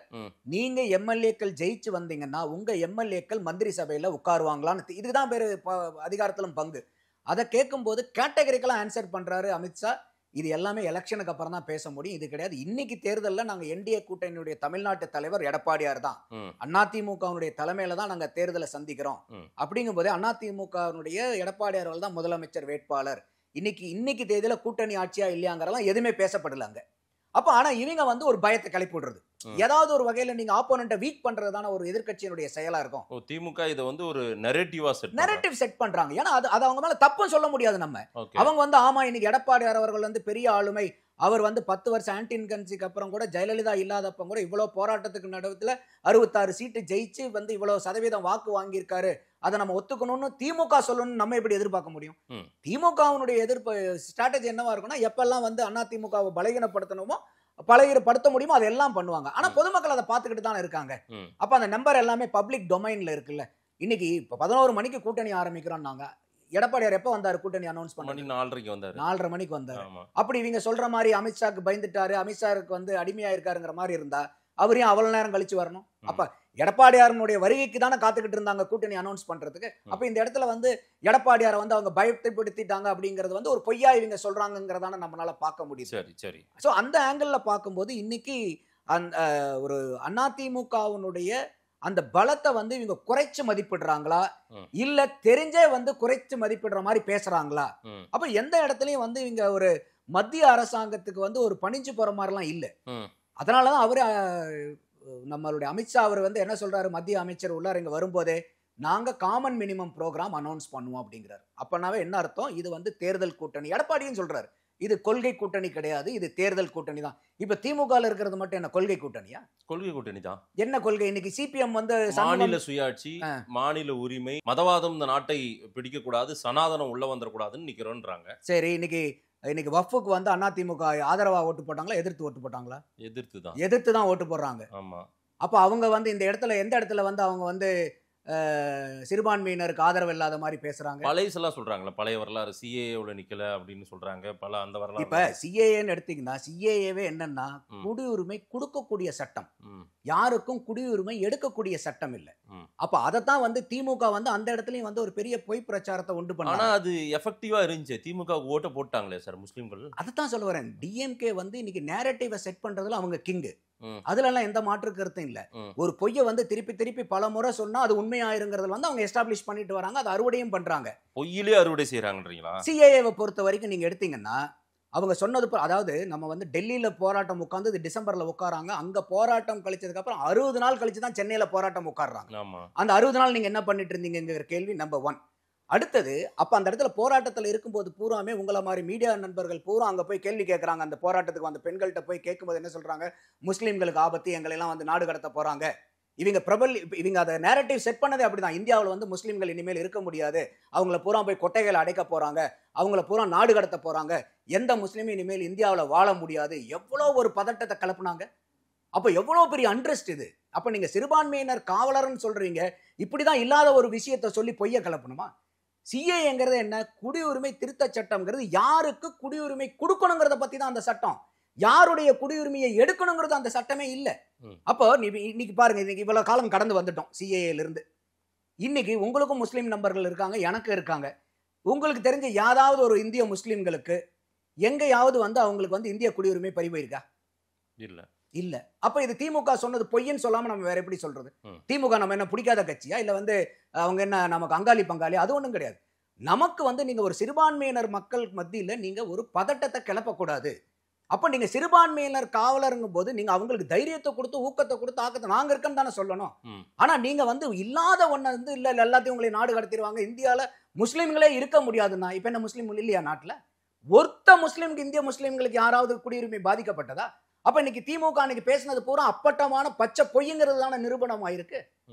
நீங்க எம்எல்ஏக்கள் ஜெயிச்சு வந்தீங்கன்னா உங்க எம்எல்ஏக்கள் மந்திரி சபையில உட்காருவாங்களான்னு. இதுதான் பேரு அதிகாரத்திலும் பங்கு. அதை கேட்கும் போது கேட்டகரிக்கலா ஆன்சர் பண்றாரு அமித்ஷா. இது எல்லாமே எலெக்ஷனுக்கு அப்புறம் தான் பேச முடியும், இது கிடையாது. இன்னைக்கு தேர்தலில் நாங்க என்டிஏ கூட்டணியுடைய தமிழ்நாட்டு தலைவர் எடப்பாடியார் தான், அதிமுகவுடைய தலைமையில தான் நாங்க தேர்தலை சந்திக்கிறோம். அப்படிங்கும் போதே அதிமுகவுடைய எடப்பாடியார் தான் முதலமைச்சர் வேட்பாளர். இன்னைக்கு தேதியில கூட்டணி ஆட்சியா இல்லையாங்கிறதெல்லாம் எதுவுமே பேசப்படலாங்க. அப்ப ஆனா இவங்க வந்து ஒரு பயத்தை கிளப்பி விடுறது, ஏதாவது ஒரு வகையில நீங்க ஆப்போனன்ட்டை வீக் பண்றதுதான ஒரு எதிர்க்கட்சியினுடைய செயலா இருக்கும். திமுக இதை வந்து ஒரு நரேட்டிவ் செட் பண்றாங்க. ஏன்னா அது அவங்க மேல தப்பும் சொல்ல முடியாது நம்ம. அவங்க வந்து ஆமா இன்னைக்கு எடப்பாடியார் அவர்கள் வந்து பெரிய ஆளுமை, அவர் வந்து 10 வருஷம் ஆன்டி இன்கன்சிக்கு அப்புறம் கூட ஜெயலலிதா இல்லாதப்ப கூட இவ்வளவு போராட்டத்துக்கு நடுவுல 66 சீட்டு ஜெயிச்சு வந்து இவ்வளவு சதவீதம் வாக்கு வாங்கியிருக்காரு, அதை நம்ம ஒத்துக்கணும்னு திமுக சொல்லணும்னு நம்ம எப்படி எதிர்பார்க்க முடியும்? திமுகவினுடைய எதிர்ப்பு ஸ்ட்ராட்டஜி என்னவா இருக்குன்னா, எப்பெல்லாம் வந்து அண்ணா திமுகவை பலகீனப்படுத்தணுமோ பலகீனப்படுத்த முடியுமோ அதெல்லாம் பண்ணுவாங்க. ஆனா பொதுமக்கள் அதை பார்த்துக்கிட்டு தானே இருக்காங்க. அப்ப அந்த நம்பர் எல்லாமே பப்ளிக் டொமைன்ல இருக்குல்ல. இன்னைக்கு இப்ப 11 மணிக்கு கூட்டணி ஆரம்பிக்கிறோம். நாங்க எடப்பாடியார் எப்ப வந்தாரு கூட்டணி அனௌன்ஸ் பண்ணி? 4:30 மணிக்கு வந்தாரு. அப்படி இவங்க சொல்ற மாதிரி அமித்ஷாக்கு பயந்துட்டாரு, அமித்ஷாருக்கு வந்து அடிமையா இருக்காருங்கிற மாதிரி இருந்தா அவரையும் அவ்வளவு நேரம் கழிச்சு வரணும். அப்ப எடப்பாடியாரனுடைய வருகைக்கு தானே காத்துக்கிட்டு இருந்தாங்க கூட்டணி அனௌன்ஸ் பண்றதுக்கு. அப்ப இந்த இடத்துல வந்து எடப்பாடியாரை வந்து அவங்க பயப்படுத்திட்டாங்க அப்படிங்கறது வந்து ஒரு பொய்யா இவங்க சொல்றாங்கிறதான நம்மளால பார்க்க முடியும். சரி சரி. சோ அந்த ஆங்கிள் பார்க்கும்போது இன்னைக்கு அந்த ஒரு அதிமுகவினுடைய அந்த பலத்தை வந்து இவங்க குறைச்சு மதிப்பிடுறாங்களா, இல்ல தெரிஞ்சே வந்து குறைச்சு மதிப்பிடுற மாதிரி பேசுறாங்களா? அப்ப எந்த இடத்துலயும் வந்து இவங்க ஒரு மத்திய அரசாங்கத்துக்கு வந்து ஒரு பணிஞ்சு போற மாதிரிலாம் இல்ல. அதனாலதான் அவரு நம்மளுடைய அமித்ஷா அவர் வந்து என்ன சொல்றாரு, மத்திய அமைச்சர் உள்ளார் இங்க வரும்போதே நாங்க காமன் மினிமம் ப்ரோக்ராம் அனௌன்ஸ் பண்ணுவோம் அப்படிங்கிறாரு. அப்பனாவே என்ன அர்த்தம், இது வந்து தேர்தல் கூட்டணி. எடப்பாடியும் சொல்றாரு இது கொள்கை கூட்டணி கிடையாது, இது தேர்தல் கூட்டணி தான். இப்ப திமுக இருக்கிறது மட்டும் என்ன கொள்கை கூட்டணியா? கொள்கை கூட்டணி தான். என்ன கொள்கை? இன்னைக்கு சிபிஎம் வந்து மாநில சுயாட்சி, மாநில உரிமை, மதவாதம் இந்த நாட்டை பிடிக்க கூடாது, சனாதனம் உள்ள வந்துடக்கூடாதுன்னு நிக்கிறோன்றாங்க. சரி, இன்னைக்கு வஃபுக்கு வந்து அதிமுக ஆதரவா ஓட்டு போட்டாங்களா, எதிர்த்து ஓட்டு போட்டாங்களா? எதிர்த்து தான் ஓட்டு போடுறாங்க. ஆமா. அப்ப அவங்க வந்து இந்த இடத்துல எந்த இடத்துல வந்து அவங்க வந்து சிறுபான்மையினருக்கு ஆதரவு இல்லாத மாதிரி பேசுறாங்க. பழையசெல்லாம் சொல்றாங்களா, பழைய வரலாறு சிஏஏல நிக்கல அப்படின்னு சொல்றாங்க. பல அந்த வரலாறு. இப்ப சிஏஏன்னு எடுத்தீங்கன்னா சிஏஏவே என்னன்னா குடியுரிமை கொடுக்கக்கூடிய சட்டம், யாருக்கும் குடியுரிமை எடுக்கக்கூடிய சட்டம் இல்ல. அப்ப அதைத்தான் வந்து திமுக வந்து அந்த இடத்துலயும் வந்து ஒரு பெரிய பொய் பிரச்சாரத்தை உண்டு பண்ணாங்க. ஆனா அது எஃபெக்டிவா இருந்துச்சு. திமுக ஓட்ட போட்டாங்களே சார் முஸ்லிம்கள். அதைத்தான் சொல்ல வரேன். டிஎம்கே வந்து இன்னைக்கு நேரேட்டிவை செட் பண்றதுல அவங்க கிங்கு. அதுல எல்லாம் எந்த மாற்று கருத்தும் இல்ல. ஒரு பொய்யை வந்து திருப்பி திருப்பி பல முறை சொன்னா அது உண்மையாயிருங்கிறதுல வந்து அவங்க எஸ்டாப்ளிஷ் பண்ணிட்டு வராங்க. அது அறுவடையும் பண்றாங்க. பொய்யிலே அறுவடை செய்யறாங்கன்றீங்களா? சிஏஏவை பொறுத்த வரைக்கும் நீங்க எடுத்தீங்கன்னா அவங்க சொன்னது, அதாவது நம்ம வந்து டெல்லியில போராட்டம் உட்கார்ந்து டிசம்பர்ல உட்காராங்க. அங்க போராட்டம் கழிச்சதுக்கு அப்புறம் 60 நாள் கழிச்சு தான் சென்னையில போராட்டம் உட்கார்றாங்க. அந்த 60 நாள் நீங்க என்ன பண்ணிட்டு இருந்தீங்கிற கேள்வி நம்பர் 1. அடுத்தது, அப்ப அந்த இடத்துல போராட்டத்தில் இருக்கும்போது பூராமே உங்களை மாதிரி மீடியா நண்பர்கள் பூரா அங்க போய் கேள்வி கேட்கறாங்க. அந்த போராட்டத்துக்கு வந்த பெண்கள்கிட்ட போய் கேட்கும்போது என்ன சொல்றாங்க, முஸ்லீம்களுக்கு ஆபத்து, எங்களை எல்லாம் வந்து நாடு கடத்த போறாங்க. இவங்க அதை நேரட்டிவ் செட் பண்ணதே அப்படிதான். இந்தியாவில் வந்து முஸ்லீம்கள் இனிமேல் இருக்க முடியாது, அவங்கள பூரா போய் கொட்டைகளை அடைக்க போறாங்க, அவங்கள பூரா நாடு கடத்த போறாங்க, எந்த முஸ்லீமும் இனிமேல் இந்தியாவில் வாழ முடியாது. எவ்வளவு ஒரு பதட்டத்தை கிளப்புனாங்க. அப்ப எவ்வளவு பெரிய அண்ட்ரஸ்ட் இது. அப்ப நீங்க சிறுபான்மையினர் காவலர்னு சொல்றீங்க, இப்படிதான் இல்லாத ஒரு விஷயத்தை சொல்லி பொய்ய கிளப்பணுமா? சிஏங்கிறது என்ன, குடியுரிமை திருத்த சட்டம்ங்கிறது யாருக்கு குடியுரிமை கொடுக்கணுங்கிறத பத்தி தான் அந்த சட்டம். யாருடைய குடியுரிமையை எடுக்கணுங்கிறது அந்த சட்டமே இல்ல. அப்போ இன்னைக்கு பாருங்க, இன்னைக்கு இவ்வளவு காலம் கடந்து வந்துட்டோம் சிஏஏல இருந்து. இன்னைக்கு உங்களுக்கும் முஸ்லீம் நண்பர்கள் இருக்காங்க, எனக்கு இருக்காங்க. உங்களுக்கு தெரிஞ்ச யாராவது ஒரு இந்திய முஸ்லீம்களுக்கு எங்கேயாவது வந்து அவங்களுக்கு வந்து இந்திய குடியுரிமை பறிபோயிருக்கா? இல்ல. அப்ப இது திமுக சொன்னது பொய்ன்னு சொல்லாம நம்ம வேற எப்படி சொல்றது? திமுக நம்ம என்ன பிடிக்காத கட்சியா, இல்ல வந்து அவங்க என்ன நமக்கு அங்காளி பங்காளி? அது ஒண்ணும் கிடையாது. நமக்கு வந்து நீங்க ஒரு சிறுபான்மையினர் மக்கள் மத்தியில நீங்க ஒரு பதட்டத்தை கிளப்பக்கூடாது. அப்ப நீங்க சிறுபான்மையினர் காவலருங்கும் போது நீங்க அவங்களுக்கு தைரியத்தை கொடுத்து ஊக்கத்தை கொடுத்து ஆக்கத்தை நாங்க இருக்கன்னு தானே சொல்லணும். ஆனா நீங்க வந்து இல்லாத ஒண்ணு வந்து இல்ல எல்லாத்தையும் உங்களை நாடு கடத்திடுவாங்க, இந்தியால முஸ்லீம்களே இருக்க முடியாதுன்னா இப்ப என்ன முஸ்லீம் இல்லையா நாட்டுல? ஒருத்த முஸ்லீம்க்கு இந்திய முஸ்லீம்களுக்கு யாராவது குடியுரிமை பாதிக்கப்பட்டதா? அப்ப இன்னைக்கு திமுக அன்னைக்கு பேசினது பூரா அப்பட்டமான பச்சை பொய்ங்கிறது தானே நிரூபணம் ஆயிருக்கு.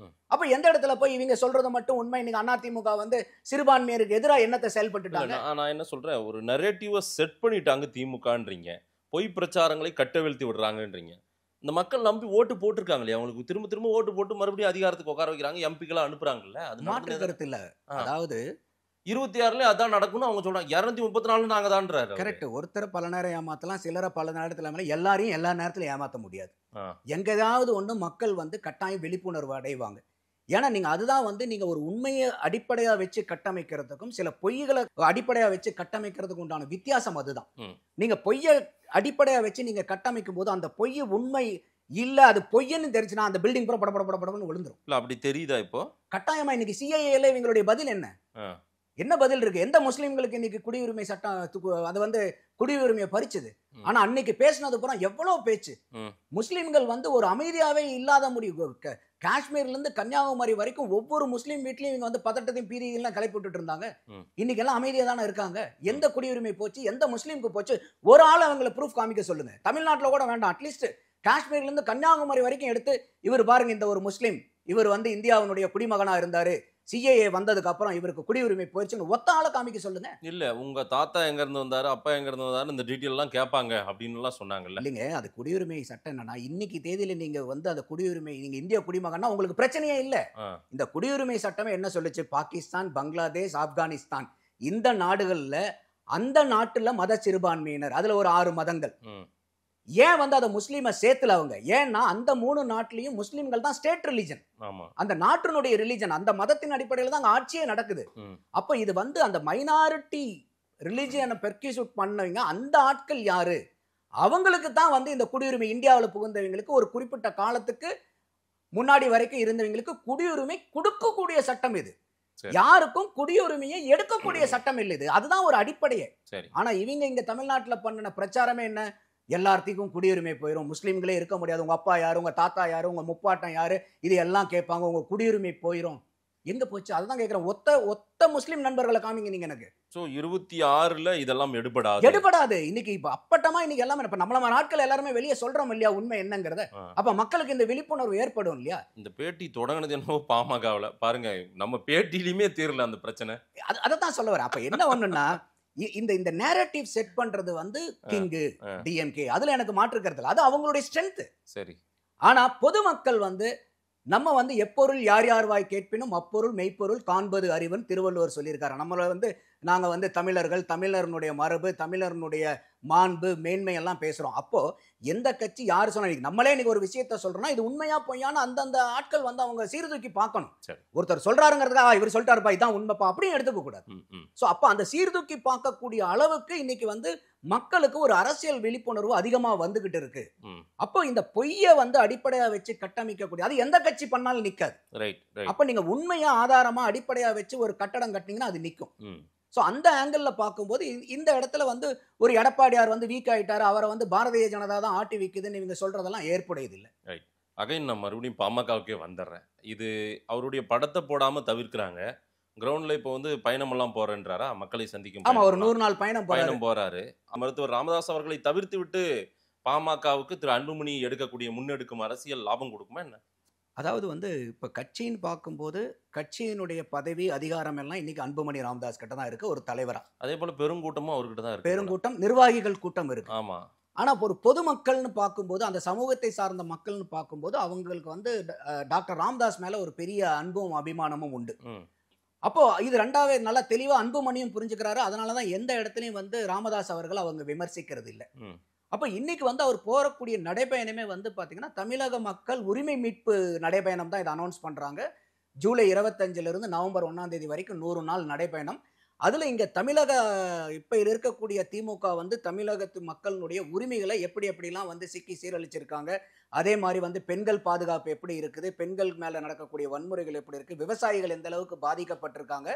அப்ப எந்த இடத்துல போய் இவங்க சொல்றது மட்டும் உண்மை? இன்னைக்கு அதிமுக வந்து சிறுபான்மையருக்கு எதிராக என்னத்தை செயல்பட்டுட்டாங்க? நான் என்ன சொல்றேன், ஒரு நரேட்டிவை செட் பண்ணிட்டாங்க திமுகன்றீங்க, பொய் பிரச்சாரங்களை கட்டவிழ்த்து விடுறாங்கன்றீங்க. இந்த மக்கள் நம்பி ஓட்டு போட்டிருக்காங்க இல்லையா, அவங்களுக்கு திரும்ப திரும்ப ஓட்டு போட்டு மறுபடியும் அதிகாரத்துக்கு உட்கார வைக்கிறாங்க, எம்பிக்களா அனுப்புறாங்கல்ல. அது மாற்று கருத்து இல்ல. அதாவது 26 அதான் நடக்கும்னு அவங்க சொல்றாங்க. 234 நாங்க தான்றாரு. கரெக்ட். ஒருத்தர் பல நேரம் ஏமாத்தலாம், சிலரை பல நேரத்துல எல்லாரையும் எல்லா நேரத்திலும் ஏமாத்த முடியாது. எங்கேயாவது ஒண்ணு மக்கள் வந்து கட்டாயம் விழிப்புணர்வு அடைவாங்க. ஏன்னா நீங்க அதுதான் வந்து நீங்க ஒரு உண்மையை அடிப்படையா வச்சு கட்டமைக்கிறதுக்கும் சில பொய்களை அடிப்படையா வச்சு கட்டமைக்கிறதுக்கு உண்டான வித்தியாசம் அதுதான். நீங்க பொய்யை அடிப்படையா வச்சு நீங்க கட்டமைக்கும் போது அந்த பொய் உண்மை இல்ல, அது பொய்ன்னு தெரிஞ்சுனா அந்த பில்டிங் பூரா படபடன்னு விழுந்துரும். அப்படி தெரியுதா இப்போ? கட்டாயமா இன்னைக்கு சிஐஏல இவங்களுடைய பதில் என்ன? என்ன பதில் இருக்கு? எந்த முஸ்லீம்களுக்கு இன்னைக்கு குடியுரிமை சட்டம் அது வந்து குடியுரிமையை பறிச்சது? ஆனா அன்னைக்கு பேசினது பூரா எவ்வளவு பேச்சு. முஸ்லீம்கள் வந்து ஒரு அமைதியாவே இல்லாத முடியும். காஷ்மீர்ல இருந்து கன்னியாகுமரி வரைக்கும் ஒவ்வொரு முஸ்லீம் வீட்லயும் இவங்க வந்து பதட்டத்தையும் பீதியெல்லாம் கிளப்பி விட்டுட்டு இருந்தாங்க. இன்னைக்கு எல்லாம் அமைதியா தானே இருக்காங்க. எந்த குடியுரிமை போச்சு? எந்த முஸ்லீமுக்கு போச்சு? ஒரு ஆள் அவங்களை ப்ரூஃப் காமிக்க சொல்லுங்க. தமிழ்நாட்டில் கூட வேண்டாம், அட்லீஸ்ட் காஷ்மீர்ல இருந்து கன்னியாகுமரி வரைக்கும் எடுத்து இவர் பாருங்க, இந்த ஒரு முஸ்லீம், இவர் வந்து இந்தியாவினுடைய குடிமகனா இருந்தாரு, சிஏஏ வந்ததுக்கு அப்புறம் இவருக்கு குடியுரிமை போயிடுச்சுன்னு ஒத்த ஆளை காமிக்க சொல்லுங்க. இல்ல உங்க தாத்தா எங்க இருந்து வந்தாரு, அப்பா எங்க இருந்து வந்தாரு, இந்த டீட்டெயில் எல்லாம் கேட்பாங்க அப்படின்னு எல்லாம் சொன்னாங்கல்ல. இல்லைங்க, அது குடியுரிமை சட்டம் என்னன்னா, இன்னைக்கு தேதியில நீங்க வந்து அந்த குடியுரிமை, நீங்க இந்திய குடிமகன்னா உங்களுக்கு பிரச்சனையே இல்ல. இந்த குடியுரிமை சட்டமே என்ன சொல்லுச்சு? பாகிஸ்தான், பங்களாதேஷ், ஆப்கானிஸ்தான் இந்த நாடுகள்ல அந்த நாட்டுல மத சிறுபான்மையினர், அதுல ஒரு 6 மதங்கள், ஏன் வந்து அதை முஸ்லீமை சேர்த்துல அவங்க? ஏன்னா அந்த 3 நாட்டிலையும் முஸ்லீம்கள் தான் ஸ்டேட் ரிலிஜன், அந்த நாட்டினுடைய ரிலிஜன், அந்த மதத்தின் அடிப்படையில் தான் ஆட்சியே நடக்குது. அப்ப இது வந்து அந்த மைனாரிட்டி ரிலிஜியனை பெர்க்யூட் பண்ணவங்க அந்த ஆட்கள் யாரு? அவங்களுக்கு தான் வந்து இந்த குடியுரிமை, இந்தியாவில் புகுந்தவங்களுக்கு ஒரு குறிப்பிட்ட காலத்துக்கு முன்னாடி வரைக்கும் இருந்தவங்களுக்கு குடியுரிமை கொடுக்கக்கூடிய சட்டம் இது. யாருக்கும் குடியுரிமையை எடுக்கக்கூடிய சட்டம் இல்லை இது. அதுதான் ஒரு அடிப்படையே. ஆனா இவங்க இங்க தமிழ்நாட்டுல பண்ணின பிரச்சாரமே என்ன? எல்லாத்துக்கும் குடியுரிமை போயிடும், முஸ்லீம்களே இருக்க முடியாது, உங்க அப்பா யாரு, உங்க தாத்தா யாரு, உங்க முப்பாட்டம் யாரு, இது எல்லாம் கேட்பாங்க, உங்க குடியுரிமை போயிடும். எங்க போச்சு? அதுதான் கேட்கிறேன். ஒத்த முஸ்லீம் நண்பர்களை காமிங்க நீங்க எனக்கு. சோ 26ல இதெல்லாம் எடுபடாது. இன்னைக்கு இப்ப அப்பட்டமா இன்னைக்கு எல்லாமே இப்ப நம்மள நாட்கள் எல்லாருமே வெளியே சொல்றோம் இல்லையா உண்மை என்னங்கறத. அப்ப மக்களுக்கு இந்த விழிப்புணர்வு ஏற்படும் இல்லையா? இந்த பேட்டி தொடங்குனது என்னவோ பாமகவுல பாருங்க, நம்ம பேட்டியிலுமே தீரல அந்த பிரச்சனை. அதத்தான் சொல்ல வரேன். அப்ப என்ன ஒண்ணுன்னா, இந்த நேரேட்டிவ் செட் பண்றது வந்து கிங்கு டிஎம்கே, அதுல எனக்கு மாற்று கருத்து இல்ல, அது அவங்களுடைய ஸ்ட்ரென்த். சரி. ஆனா பொதுமக்கள் வந்து நம்ம வந்து எப்பொருள் யார் யார் வாய் கேட்பினும் அப்பொருள் மெய்ப்பொருள் காண்பது அறிவன் திருவள்ளுவர் சொல்லியிருக்காரு. நம்மள வந்து நாங்க வந்து தமிழர்கள், தமிழர்களுடைய மரபு, தமிழர்களுடைய மாண்பு, மேன்மை எல்லாம் பேசுறோம். அப்போ எந்த கட்சி யார் சொன்னா, நம்மளே இன்னைக்கு ஒரு விஷயத்த சொல்றோம்னா இது உண்மையா பொய்யான்னு அந்தந்த ஆட்கள் வந்து அவங்க சீர்தூக்கி பார்க்கணும். ஒருத்தர் சொல்றாருங்கிறதுக்காக இவர் சொல்லிட்டாருப்பா இதான் உண்மைப்பா அப்படின்னு எடுத்துக்க கூடாது. சோ அப்ப அந்த சீர்தூக்கி பார்க்கக்கூடிய அளவுக்கு இன்னைக்கு வந்து மக்களுக்கு ஒரு அரசியல் விழிப்புணர்வு அதிகமா வந்துகிட்டு இருக்கு. அப்போ இந்த பொய்யை வந்து அடிப்படையா வச்சு கட்டமைக்கக்கூடிய, அது எந்த கட்சி பண்ணாலும் நிக்காது. அப்ப நீங்க உண்மையா ஆதாரமா அடிப்படையா வச்சு ஒரு கட்டடம் கட்டினீங்கன்னா அது நிக்கும். ஸோ அந்த ஆங்கிள் பார்க்கும்போது இந்த இடத்துல வந்து ஒரு எடப்பாடியார் வந்து வீக் ஆயிட்டாரு, அவரை வந்து பாரதிய ஜனதா தான் ஆட்டி வைக்குதுன்னு இவங்க சொல்றதெல்லாம் ஏற்புடையது இல்லை. ரைட். அகைன் நான் மறுபடியும் பாமகவுக்கே வந்துடுறேன். இது அவருடைய படத்தை போடாம தவிர்க்கிறாங்க. கிரவுண்ட்ல இப்போ வந்து பயணமெல்லாம் போறேன்றாரா, மக்களை சந்திக்கும். ஆமா, ஒரு 100 நாள் பயணம் போறாரு. மருத்துவர் ராமதாஸ் அவர்களை தவிர்த்து விட்டு பாமகவுக்கு திரு அன்புமணி எடுக்கக்கூடிய முன்னெடுக்கும் அரசியல் லாபம் கொடுக்குமா என்ன? அதாவது வந்து இப்போ கட்சின்னு பார்க்கும்போது கட்சியினுடைய பதவி அதிகாரம் எல்லாம் இன்னைக்கு அன்புமணி ராமதாஸ் கிட்ட தான் இருக்கு, ஒரு தலைவரா. அதே போல பெருங்கூட்டமும் அவர்கிட்ட தான் இருக்கு. பெருங்கூட்டம், நிர்வாகிகள் கூட்டம் இருக்கு. ஆமா. ஆனா ஒரு பொதுமக்கள்னு பார்க்கும்போது, அந்த சமூகத்தை சார்ந்த மக்கள்னு பார்க்கும்போது அவங்களுக்கு வந்து டாக்டர் ராமதாஸ் மேல ஒரு பெரிய அன்பும் அபிமானமும் உண்டு. அப்போ இது ரெண்டாவே நல்லா தெளிவா அன்புமணியும் புரிஞ்சுக்கிறாரு. அதனாலதான் எந்த இடத்துலயும் வந்து ராமதாஸ் அவர்கள் அவங்க விமர்சிக்கிறது இல்லை. அப்ப இன்னைக்கு வந்து அவர் போறக்கூடிய நடைபயணமே வந்து பாத்தீங்கன்னா தமிழக மக்கள் உரிமை மீட்பு நடைபயணம் தான் இதை அனௌன்ஸ் பண்றாங்க. ஜூலை 25 இருந்து நவம்பர் 1 வரைக்கும் 100 நாள் நடைபயணம். அதுல இங்க தமிழக இப்ப இருக்கக்கூடிய திமுக வந்து தமிழகத்து மக்களுடைய உரிமைகளை எப்படி எப்படிலாம் வந்து சிக்கி சீரழிச்சிருக்காங்க. அதே மாதிரி வந்து பெண்கள் பாதுகாப்பு எப்படி இருக்குது, பெண்கள் மேல நடக்கக்கூடிய வன்முறைகள் எப்படி இருக்கு, விவசாயிகள் எந்த அளவுக்கு பாதிக்கப்பட்டிருக்காங்க,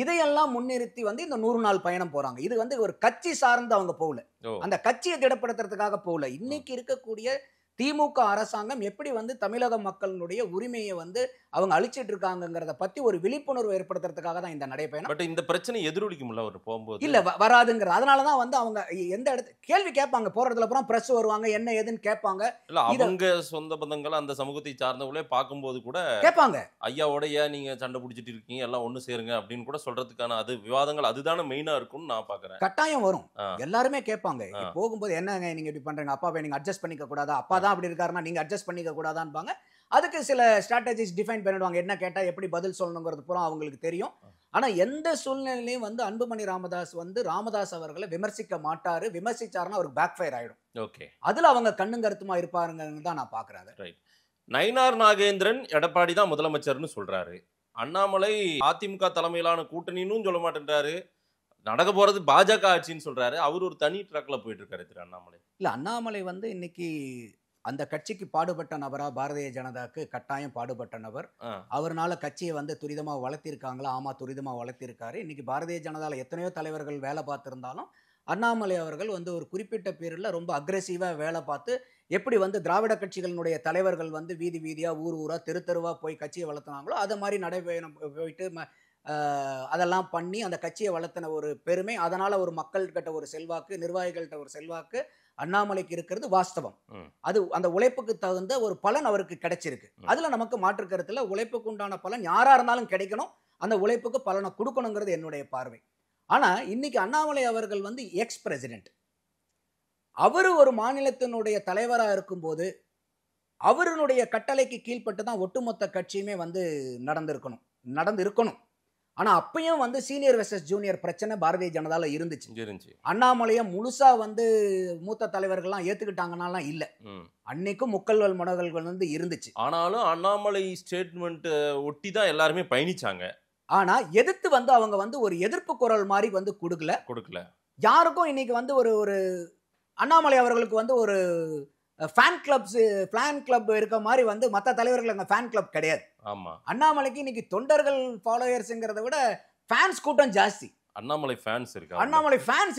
இதையெல்லாம் முன்னிறுத்தி வந்து இந்த 100 நாள் பயணம் போறாங்க. இது வந்து ஒரு கட்சி சார்ந்து அவங்க போகல, அந்த கட்சியை திடப்படுத்துறதுக்காக போகல. இன்னைக்கு இருக்கக்கூடிய திமுக அரசாங்கம் எப்படி வந்து தமிழக மக்களுடைய உரிமையை வந்து அவங்க அழிச்சிட்டு இருக்காங்கிறத பத்தி ஒரு விழிப்புணர்வு ஏற்படுத்துறதுக்காக தான் இந்த நடைபயணம். பட் இந்த பிரச்சனை எதிரொலிக்கும்ல அவர் போகும்போது. இல்ல வராதுங்கிற, அதனாலதான் வந்து அவங்க எந்த இடத்துல கேள்வி கேட்பாங்க, போறதுல அப்புறம் பிரஸ் வருவாங்க, என்ன ஏதுன்னு கேட்பாங்க. இல்ல அவங்க சொந்த பந்தங்கள் அந்த சமூகத்தை சார்ந்தவங்களே பார்க்கும்போது கூட கேட்பாங்க, ஐயாவோட ஏன் நீங்க சண்டை பிடிச்சிட்டு இருக்கீங்க, எல்லாம் ஒண்ணு சேருங்க அப்படின்னு கூட சொல்றதுக்கான அது விவாதங்கள் அதுதானே மெயினா இருக்கும்னு நான் பாக்குறேன். கட்டாயம் வரும், எல்லாருமே கேட்பாங்க. போகும்போது என்னங்க நீங்க இப்படி பண்றீங்க, அப்பாவை நீங்க அட்ஜஸ்ட் பண்ணிக்க கூடாதா, அப்பா தான் அப்படி இருக்காருன்னா நீங்க அட்ஜஸ்ட் பண்ணிக்க கூடாதான்பாங்க. அதுக்கு சில ஸ்ட்ராட்டஜிஸ் டிஃபைன் பண்ணிடுவாங்க, என்ன கேட்டா எப்படி பதில் சொல்லணுங்கிறது பூரா அவங்களுக்கு தெரியும். ஆனா எந்த சூழ்நிலையிலையும் வந்து அன்புமணி ராமதாஸ் வந்து ராமதாஸ் அவர்களை விமர்சிக்க மாட்டாரு. விமர்சிச்சாருன்னா அவருக்கு பேக் ஃபயர் ஆயிடும். ஓகே, அதுல அவங்க கண்ணும் கருத்துமா இருப்பாருன்னு தான் நான் பாக்குறேன். ரைட். நயினார் நாகேந்திரன் எடப்பாடி தான் முதலமைச்சர்னு சொல்றாரு. அண்ணாமலை அதிமுக தலைமையிலான கூட்டணின்னு சொல்ல மாட்டேன்றாரு. நடக்க போறது பாஜக ஆட்சின்னு சொல்றாரு. அவர் ஒரு தனி ட்ராக்ல போயிட்டு இருக்காரு திரு அண்ணாமலை. இல்ல, அண்ணாமலை வந்து இன்னைக்கு அந்த கட்சிக்கு பாடுபட்ட நபரா பாரதிய ஜனதாக்கு கட்டாயம் பாடுபட்ட நபர். அவர்னால கட்சியை வந்து துரிதமா வளர்த்திருக்காங்களா? ஆமா, துரிதமா வளர்த்திருக்காரு. இன்னைக்கு பாரதிய ஜனதால எத்தனையோ தலைவர்கள் வேலை பார்த்திருந்தாலும் அண்ணாமலை அவர்கள் வந்து ஒரு குறிப்பிட்ட பீரியட்ல ரொம்ப அக்ரெசிவா வேலை பார்த்து எப்படி வந்து திராவிட கட்சிகளினுடைய தலைவர்கள் வந்து வீதி வீதியா ஊர் ஊரா தெரு தெருவா போய் கட்சியை வளர்த்தினாங்களோ அதை மாதிரி நடைபயணம் போயிட்டு அதெல்லாம் பண்ணி அந்த கட்சியை வளர்த்தின ஒரு பெருமை, அதனால ஒரு மக்கள்கிட்ட ஒரு செல்வாக்கு, நிர்வாகிகள்கிட்ட ஒரு செல்வாக்கு அண்ணாமலைக்கு இருக்கிறது வாஸ்தவம். அது அந்த உழைப்புக்கு தகுந்த ஒரு பலன் அவருக்கு கிடைச்சிருக்கு. அதுல நமக்கு மாற்று கருத்துல உழைப்புக்கு உண்டான பலன் யாரா இருந்தாலும் கிடைக்கணும், அந்த உழைப்புக்கு பலனை கொடுக்கணுங்கிறது என்னுடைய பார்வை. ஆனா இன்னைக்கு அண்ணாமலை அவர்கள் வந்து எக்ஸ் பிரசிடென்ட். அவரு ஒரு மாநிலத்தினுடைய தலைவராக இருக்கும்போது அவருடைய கட்டளைக்கு கீழ்பட்டு தான் ஒட்டுமொத்த கட்சியுமே வந்து நடந்திருக்கணும். ஆனா அப்பயும் வந்து சீனியர் வெர்சஸ் ஜூனியர் பிரச்சனை பாரதிய ஜனதால இருந்துச்சு. அண்ணாமலையை முழுசா வந்து மூத்த தலைவர்கள்லாம் ஏத்துக்கிட்டாங்கன்னாலாம் இல்ல, அன்னைக்கும் முக்கல்கள் முனகல்கள் வந்து இருந்துச்சு. ஆனாலும் அண்ணாமலை ஸ்டேட்மெண்ட் ஒட்டி தான் எல்லாருமே பயணிச்சாங்க. ஆனா எதிர்த்து வந்து அவங்க வந்து ஒரு எதிர்ப்பு குரல் மாதிரி வந்து கொடுக்கல யாருக்கும். இன்னைக்கு வந்து ஒரு அண்ணாமலை அவர்களுக்கு வந்து ஒரு ஃபேன் கிளப் இருக்க மாதிரி வந்து மற்ற தலைவர்கள் அங்க ஃபேன் கிளப் கிடையாது. ஆமா, அண்ணாமலைக்கு இன்னைக்கு தொண்டர்கள் ஃபாலோயர்ஸ்ங்கிறத விட ஃபேன்ஸ் கூட்டம் ஜாஸ்தி. அண்ணாமலை ஃபேன்ஸ்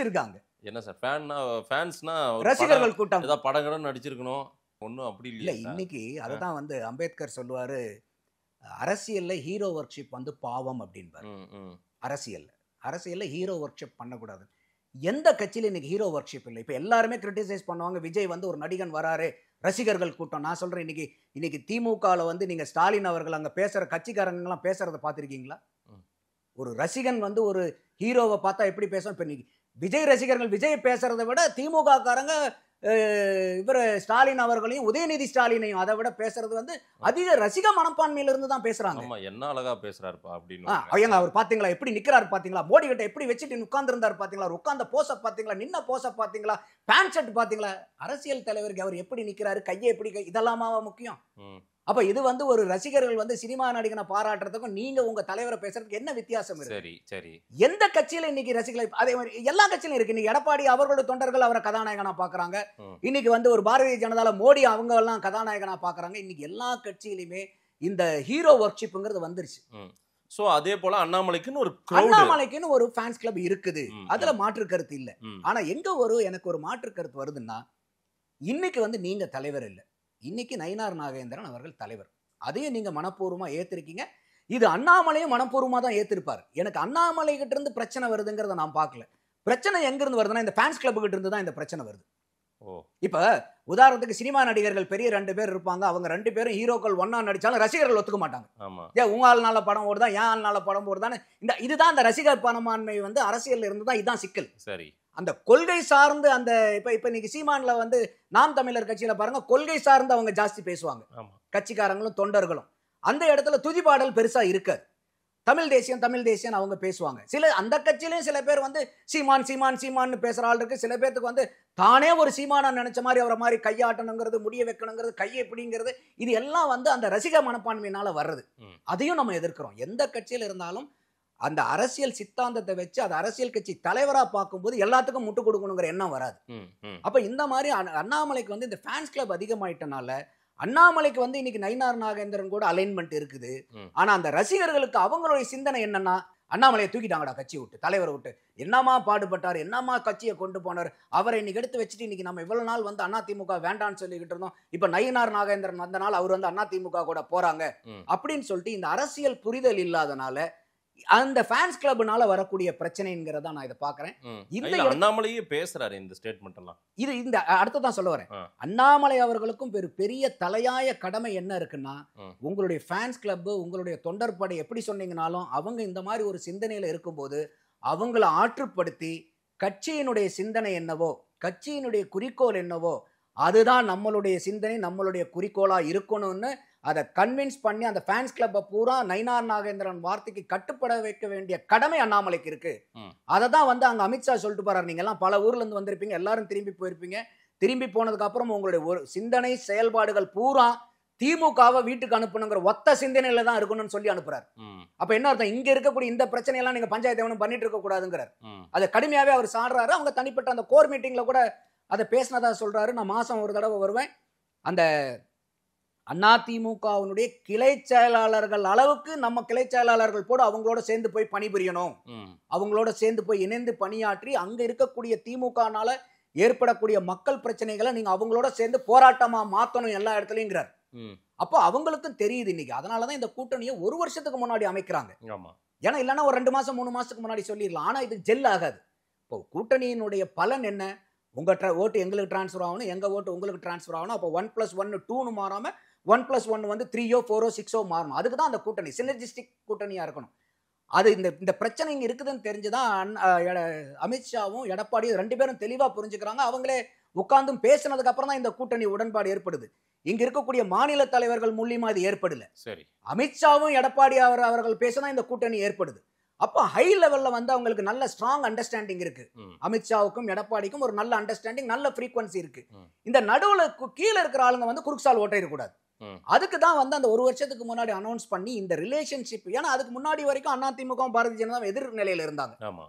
இருக்காங்க. என்ன சார் ஃபேன்ஸ்னா ரசிகர்கள் கூட்டம். ஏதாவது படங்கடம் நடிச்சிருக்கணும், ஒன்றும் அப்படி இல்லை. இன்னைக்கு அதுதான் வந்து அம்பேத்கர் சொல்லுவாரு, அரசியல்ல ஹீரோ ஒர்க்ஷிப் வந்து பாவம் அப்படின்பாரு. அரசியல்ல ஹீரோ ஒர்க்ஷிப் பண்ணக்கூடாது. எந்த கட்சியில இன்னைக்கு ஹீரோ ஒர்க்ஷிப் இல்லை. இப்ப எல்லாருமே கிரிட்டிசைஸ் பண்ணுவாங்க, விஜய் வந்து ஒரு நடிகன் வராரு, ரசிகர்கள் கூட்டம். நான் சொல்றேன், இன்னைக்கு திமுகல வந்து நீங்க ஸ்டாலின் அவர்கள் அங்க பேசுற கட்சிக்காரங்க எல்லாம் பேசுறத பாத்திருக்கீங்களா? ஒரு ரசிகன் வந்து ஒரு ஹீரோவை பார்த்தா எப்படி பேசும்? இப்ப இன்னைக்கு விஜய் ரசிகர்கள் விஜய் பேசுறதை விட திமுக காரங்க இவர் ஸ்டாலின் அவர்களையும் உதயநிதி ஸ்டாலினையும் அதை விட பேசுறது வந்து அதிக ரசிக மனப்பான்மையில இருந்து தான் பேசுறாங்க. என்ன அழகா பேசுறாருப்பா அப்படின்னு. அவர் பாத்தீங்களா எப்படி நிக்கிறாரு பாத்தீங்களா, மோடி கிட்ட எப்படி வச்சுட்டு உட்கார்ந்து இருந்தாரு பாத்தீங்களா, உட்கார்ந்த போச பாத்தீங்களா, நின்ன போச பாத்தீங்களா, பேண்ட் ஷர்ட் பாத்தீங்களா, அரசியல் தலைவருக்கு அவர் எப்படி நிக்கிறாரு, கையை எப்படி, இதெல்லாமா முக்கியம்? அப்ப இது வந்து ஒரு ரசிகர்கள் வந்து சினிமா நடிகனை பாராட்டுறதுக்கும் நீங்க உங்க தலைவரை பேசுறதுக்கு என்ன வித்தியாசம் இருக்கு? சரி. எந்த கட்சியில இன்னைக்கு ரசிகர்கள் அதே மாதிரி எல்லா கட்சியிலும் இருக்கு. இன்னைக்கு எடப்பாடி அவர்களோட தொண்டர்கள் அவரை கதாநாயகனா பாக்குறாங்க. இன்னைக்கு வந்து ஒரு பாரதிய ஜனதால மோடி அவங்க எல்லாம் கதாநாயகனா பாக்குறாங்க. இன்னைக்கு எல்லா கட்சியிலுமே இந்த ஹீரோ ஒர்க்ஷிப்ங்கிறது வந்துருச்சு. சோ அதே போல அண்ணாமலைக்குன்னு ஒரு ஃபேன்ஸ் கிளப் இருக்குது, அதுல மாற்று கருத்து இல்ல. ஆனா எங்க எனக்கு ஒரு மாற்று கருத்து வருதுன்னா, இன்னைக்கு வந்து நீங்க தலைவர் இல்ல, இன்னைக்கு நயினார் நாகேந்திரன் அவர்கள் தலைவர். அதையும் நீங்க மனப்பூர்வமா ஏத்திருக்கீங்க. இது அண்ணாமலையும் மனப்பூர்வமா தான் ஏத்திருப்பாரு. எனக்கு அண்ணாமலை கிட்ட இருந்து பிரச்சனை வருதுங்கிறத நான் பார்க்கல. பிரச்சனை எங்க இருந்து வருதுன்னா இந்த ஃபேன்ஸ் கிளப் கிட்ட இருந்து தான் இந்த பிரச்சனை வருது. இப்ப உதாரணத்துக்கு சினிமா நடிகர்கள் பெரிய 2 பேர் இருப்பாங்க, அவங்க 2 பேரும் ஹீரோக்கள் ஒன்னா நடிச்சாலும் ரசிகர்கள் ஒத்துக்க மாட்டாங்க. ஏன் உங்க ஆள்னால படம் ஓடுதா, ஏன் ஆள்னால படம் ஓடுதான்னு இதுதான் அந்த ரசிகர் பணமாண்மை வந்து அரசியல் இருந்துதான் இதுதான் சிக்கல். சரி, அந்த கொள்கை சார்ந்து அந்த இப்ப இன்னைக்கு சீமான்ல வந்து நாம் தமிழர் கட்சியில பாருங்க, கொள்கை சார்ந்து அவங்க ஜாஸ்தி பேசுவாங்க, கட்சிக்காரங்களும் தொண்டர்களும். அந்த இடத்துல துதிபாடல் பெருசா இருக்காது. தமிழ் தேசியம் அவங்க பேசுவாங்க. அந்த கட்சியிலையும் சில பேர் வந்து சீமான் பேசுற ஆள் இருக்கு. சில பேருக்கு வந்து தானே ஒரு சீமானா நினைச்ச மாதிரி அவரை மாதிரி கையாட்டணுங்கிறது, முடிய வைக்கணுங்கிறது, கையை எப்படிங்கிறது, இது எல்லாம் வந்து அந்த ரசிக மனப்பான்மையினால வர்றது. அதையும் நம்ம எதிர்க்கிறோம். எந்த கட்சியில இருந்தாலும் அந்த அரசியல் சித்தாந்தத்தை வச்சு அது அரசியல் கட்சி தலைவரா பார்க்கும்போது எல்லாத்துக்கும் முட்டு கொடுக்கணுங்கிற எண்ணம் வராது. அப்ப இந்த மாதிரி அண்ணாமலைக்கு வந்து இந்த ஃபேன்ஸ் கிளப் அதிகமாயிட்டனால அண்ணாமலைக்கு வந்து இன்னைக்கு நயினார் நாகேந்திரன் கூட அலைன்மெண்ட் இருக்குது. ஆனா அந்த ரசிகர்களுக்கு அவங்களுடைய சிந்தனை என்னன்னா, அண்ணாமலையை தூக்கிட்டாங்கடா கட்சி விட்டு, தலைவரை விட்டு, என்னமா பாடுபட்டார், என்னமா கட்சியை கொண்டு போனார், அவரை இன்னைக்கு எடுத்து வச்சுட்டு இன்னைக்கு நம்ம இவ்வளவு நாள் வந்து அதிமுக வேண்டான்னு சொல்லிக்கிட்டு இருந்தோம், இப்ப நயினார் நாகேந்திரன் வந்தனால அவர் வந்து அதிமுக கூட போறாங்க அப்படின்னு சொல்லிட்டு இந்த அரசியல் புரிதல் இல்லாதனால அந்த ஃபேன்ஸ் கிளப்னால வரக்கூடிய பிரச்சனைங்கிறத நான் இதை பாக்குறேன். இந்த அண்ணாமலையே பேசுறாரு இந்த ஸ்டேட்மெண்ட் எல்லாம். இது இந்த அடுத்ததான் சொல்ல வரேன். அண்ணாமலை அவர்களுக்கும் பெரிய தலையாய கடமை என்ன இருக்குன்னா, உங்களுடைய ஃபேன்ஸ் கிளப், உங்களுடைய தொண்டர் படை எப்படி சொன்னீங்கனாலும் அவங்க இந்த மாதிரி ஒரு சிந்தனையில இருக்கும்போது அவங்கள ஆற்றுப்படுத்தி கட்சியினுடைய சிந்தனை என்னவோ, கட்சியினுடைய குறிக்கோள் என்னவோ, அதுதான் நம்மளுடைய சிந்தனை, நம்மளுடைய குறிக்கோளா இருக்கணும்னு அதை கன்வின்ஸ் பண்ணி அந்த ஃபேன்ஸ் கிளப்பை பூரா நயினார் நாகேந்திரன் வார்த்தைக்கு கட்டுப்பட வைக்க வேண்டிய கடமை அண்ணாமலைக்கு இருக்கு. அதை தான் வந்து அங்க அமித்ஷா சொல்லிட்டு போறாரு. நீங்க எல்லாம் பல ஊர்ல இருந்து வந்திருப்பீங்க, எல்லாரும் திரும்பி போயிருப்பீங்க. திரும்பி போனதுக்கு அப்புறம் உங்களுடைய ஒரு சிந்தனை செயல்பாடுகள் பூரா திமுகவை வீட்டுக்கு அனுப்பணுங்கிற ஒத்த சிந்தனையில தான் இருக்கணும்னு சொல்லி அனுப்புறாரு. அப்ப என்ன அர்த்தம், இங்க இருக்கக்கூடிய இந்த பிரச்சனை எல்லாம் நீங்க பஞ்சாயத்து பண்ணிட்டு இருக்க கூடாதுங்கிறார். அதை கடுமையாவே அவர் சாடுறாரு. அவங்க தனிப்பட்ட அந்த கோர் மீட்டிங்ல கூட அதை பேசினதா சொல்றாரு. நான் மாசம் ஒரு தடவை வருவேன், அந்த அதிமுகவினுடைய கிளை செயலாளர்கள் அளவுக்கு நம்ம கிளை செயலாளர்கள் போட அவங்களோட சேர்ந்து போய் பணிபுரியணும், அவங்களோட சேர்ந்து போய் இணைந்து பணியாற்றி அங்க இருக்கக்கூடிய திமுகனால ஏற்படக்கூடிய மக்கள் பிரச்சனைகளை நீங்க அவங்களோட சேர்ந்து போராட்டமா மாத்தணும் எல்லா இடத்துலயுங்கிறார். அப்போ அவங்களுக்கும் தெரியுது இன்னைக்கு. அதனாலதான் இந்த கூட்டணியை 1 வருஷத்துக்கு முன்னாடி அமைக்கிறாங்க. ஏன்னா இல்லைன்னா ஒரு 2 மாசம் 3 மாசத்துக்கு முன்னாடி சொல்லிடலாம். ஆனா இது ஜெல் ஆகாது. இப்போ கூட்டணியினுடைய பலன் என்ன? உங்க ஓட்டு எங்களுக்கு டிரான்ஸ்ஃபர் ஆகணும், எங்க ஓட்டு உங்களுக்கு டிரான்ஸ்ஃபர் ஆகணும். அப்போ 1+1 2ன்னு மாறாம 1+1 வந்து 3ஓ 4ஓ 6ஓ மாறணும். அதுக்கு தான் அந்த கூட்டணி சினர்ஜிஸ்டிக் கூட்டணியா இருக்கணும். அது இந்த பிரச்சனை இங்க இருக்குதுன்னு தெரிஞ்சுதான் அமித்ஷாவும் எடப்பாடியும் 2 பேரும் தெளிவா புரிஞ்சுக்கிறாங்க. அவங்களே உட்கார்ந்தும் பேசினதுக்கு அப்புறம் தான் இந்த கூட்டணி உடன்பாடு ஏற்படுது. இங்க இருக்கக்கூடிய மாநில தலைவர்கள் மூலியமா இது ஏற்படல. சரி, அமித்ஷாவும் எடப்பாடி அவர்கள் பேசினா இந்த கூட்டணி ஏற்படுது. அப்ப ஹை லெவல்ல வந்து அவங்களுக்கு நல்ல ஸ்ட்ராங் அண்டர்ஸ்டாண்டிங் இருக்கு. அமித்ஷாவுக்கும் எடப்பாடிக்கும் ஒரு நல்ல அண்டர்ஸ்டாண்டிங், நல்ல ஃப்ரீக்வன்சி இருக்கு. இந்த நடுவுல கீழே இருக்கிற ஆளுங்க வந்து குறுக்சால் ஓட்டிடக்கூடாது. அதுக்கு தான் வந்து அந்த 1 வருஷத்துக்கு முன்னாடி அனௌன்ஸ் பண்ணி இந்த ரிலேஷன்ஷிப். ஏன்னா அதுக்கு முன்னாடி வரைக்கும் அதிமுக பாரதிய ஜனதா எதிர் நிலையில இருந்தாங்க.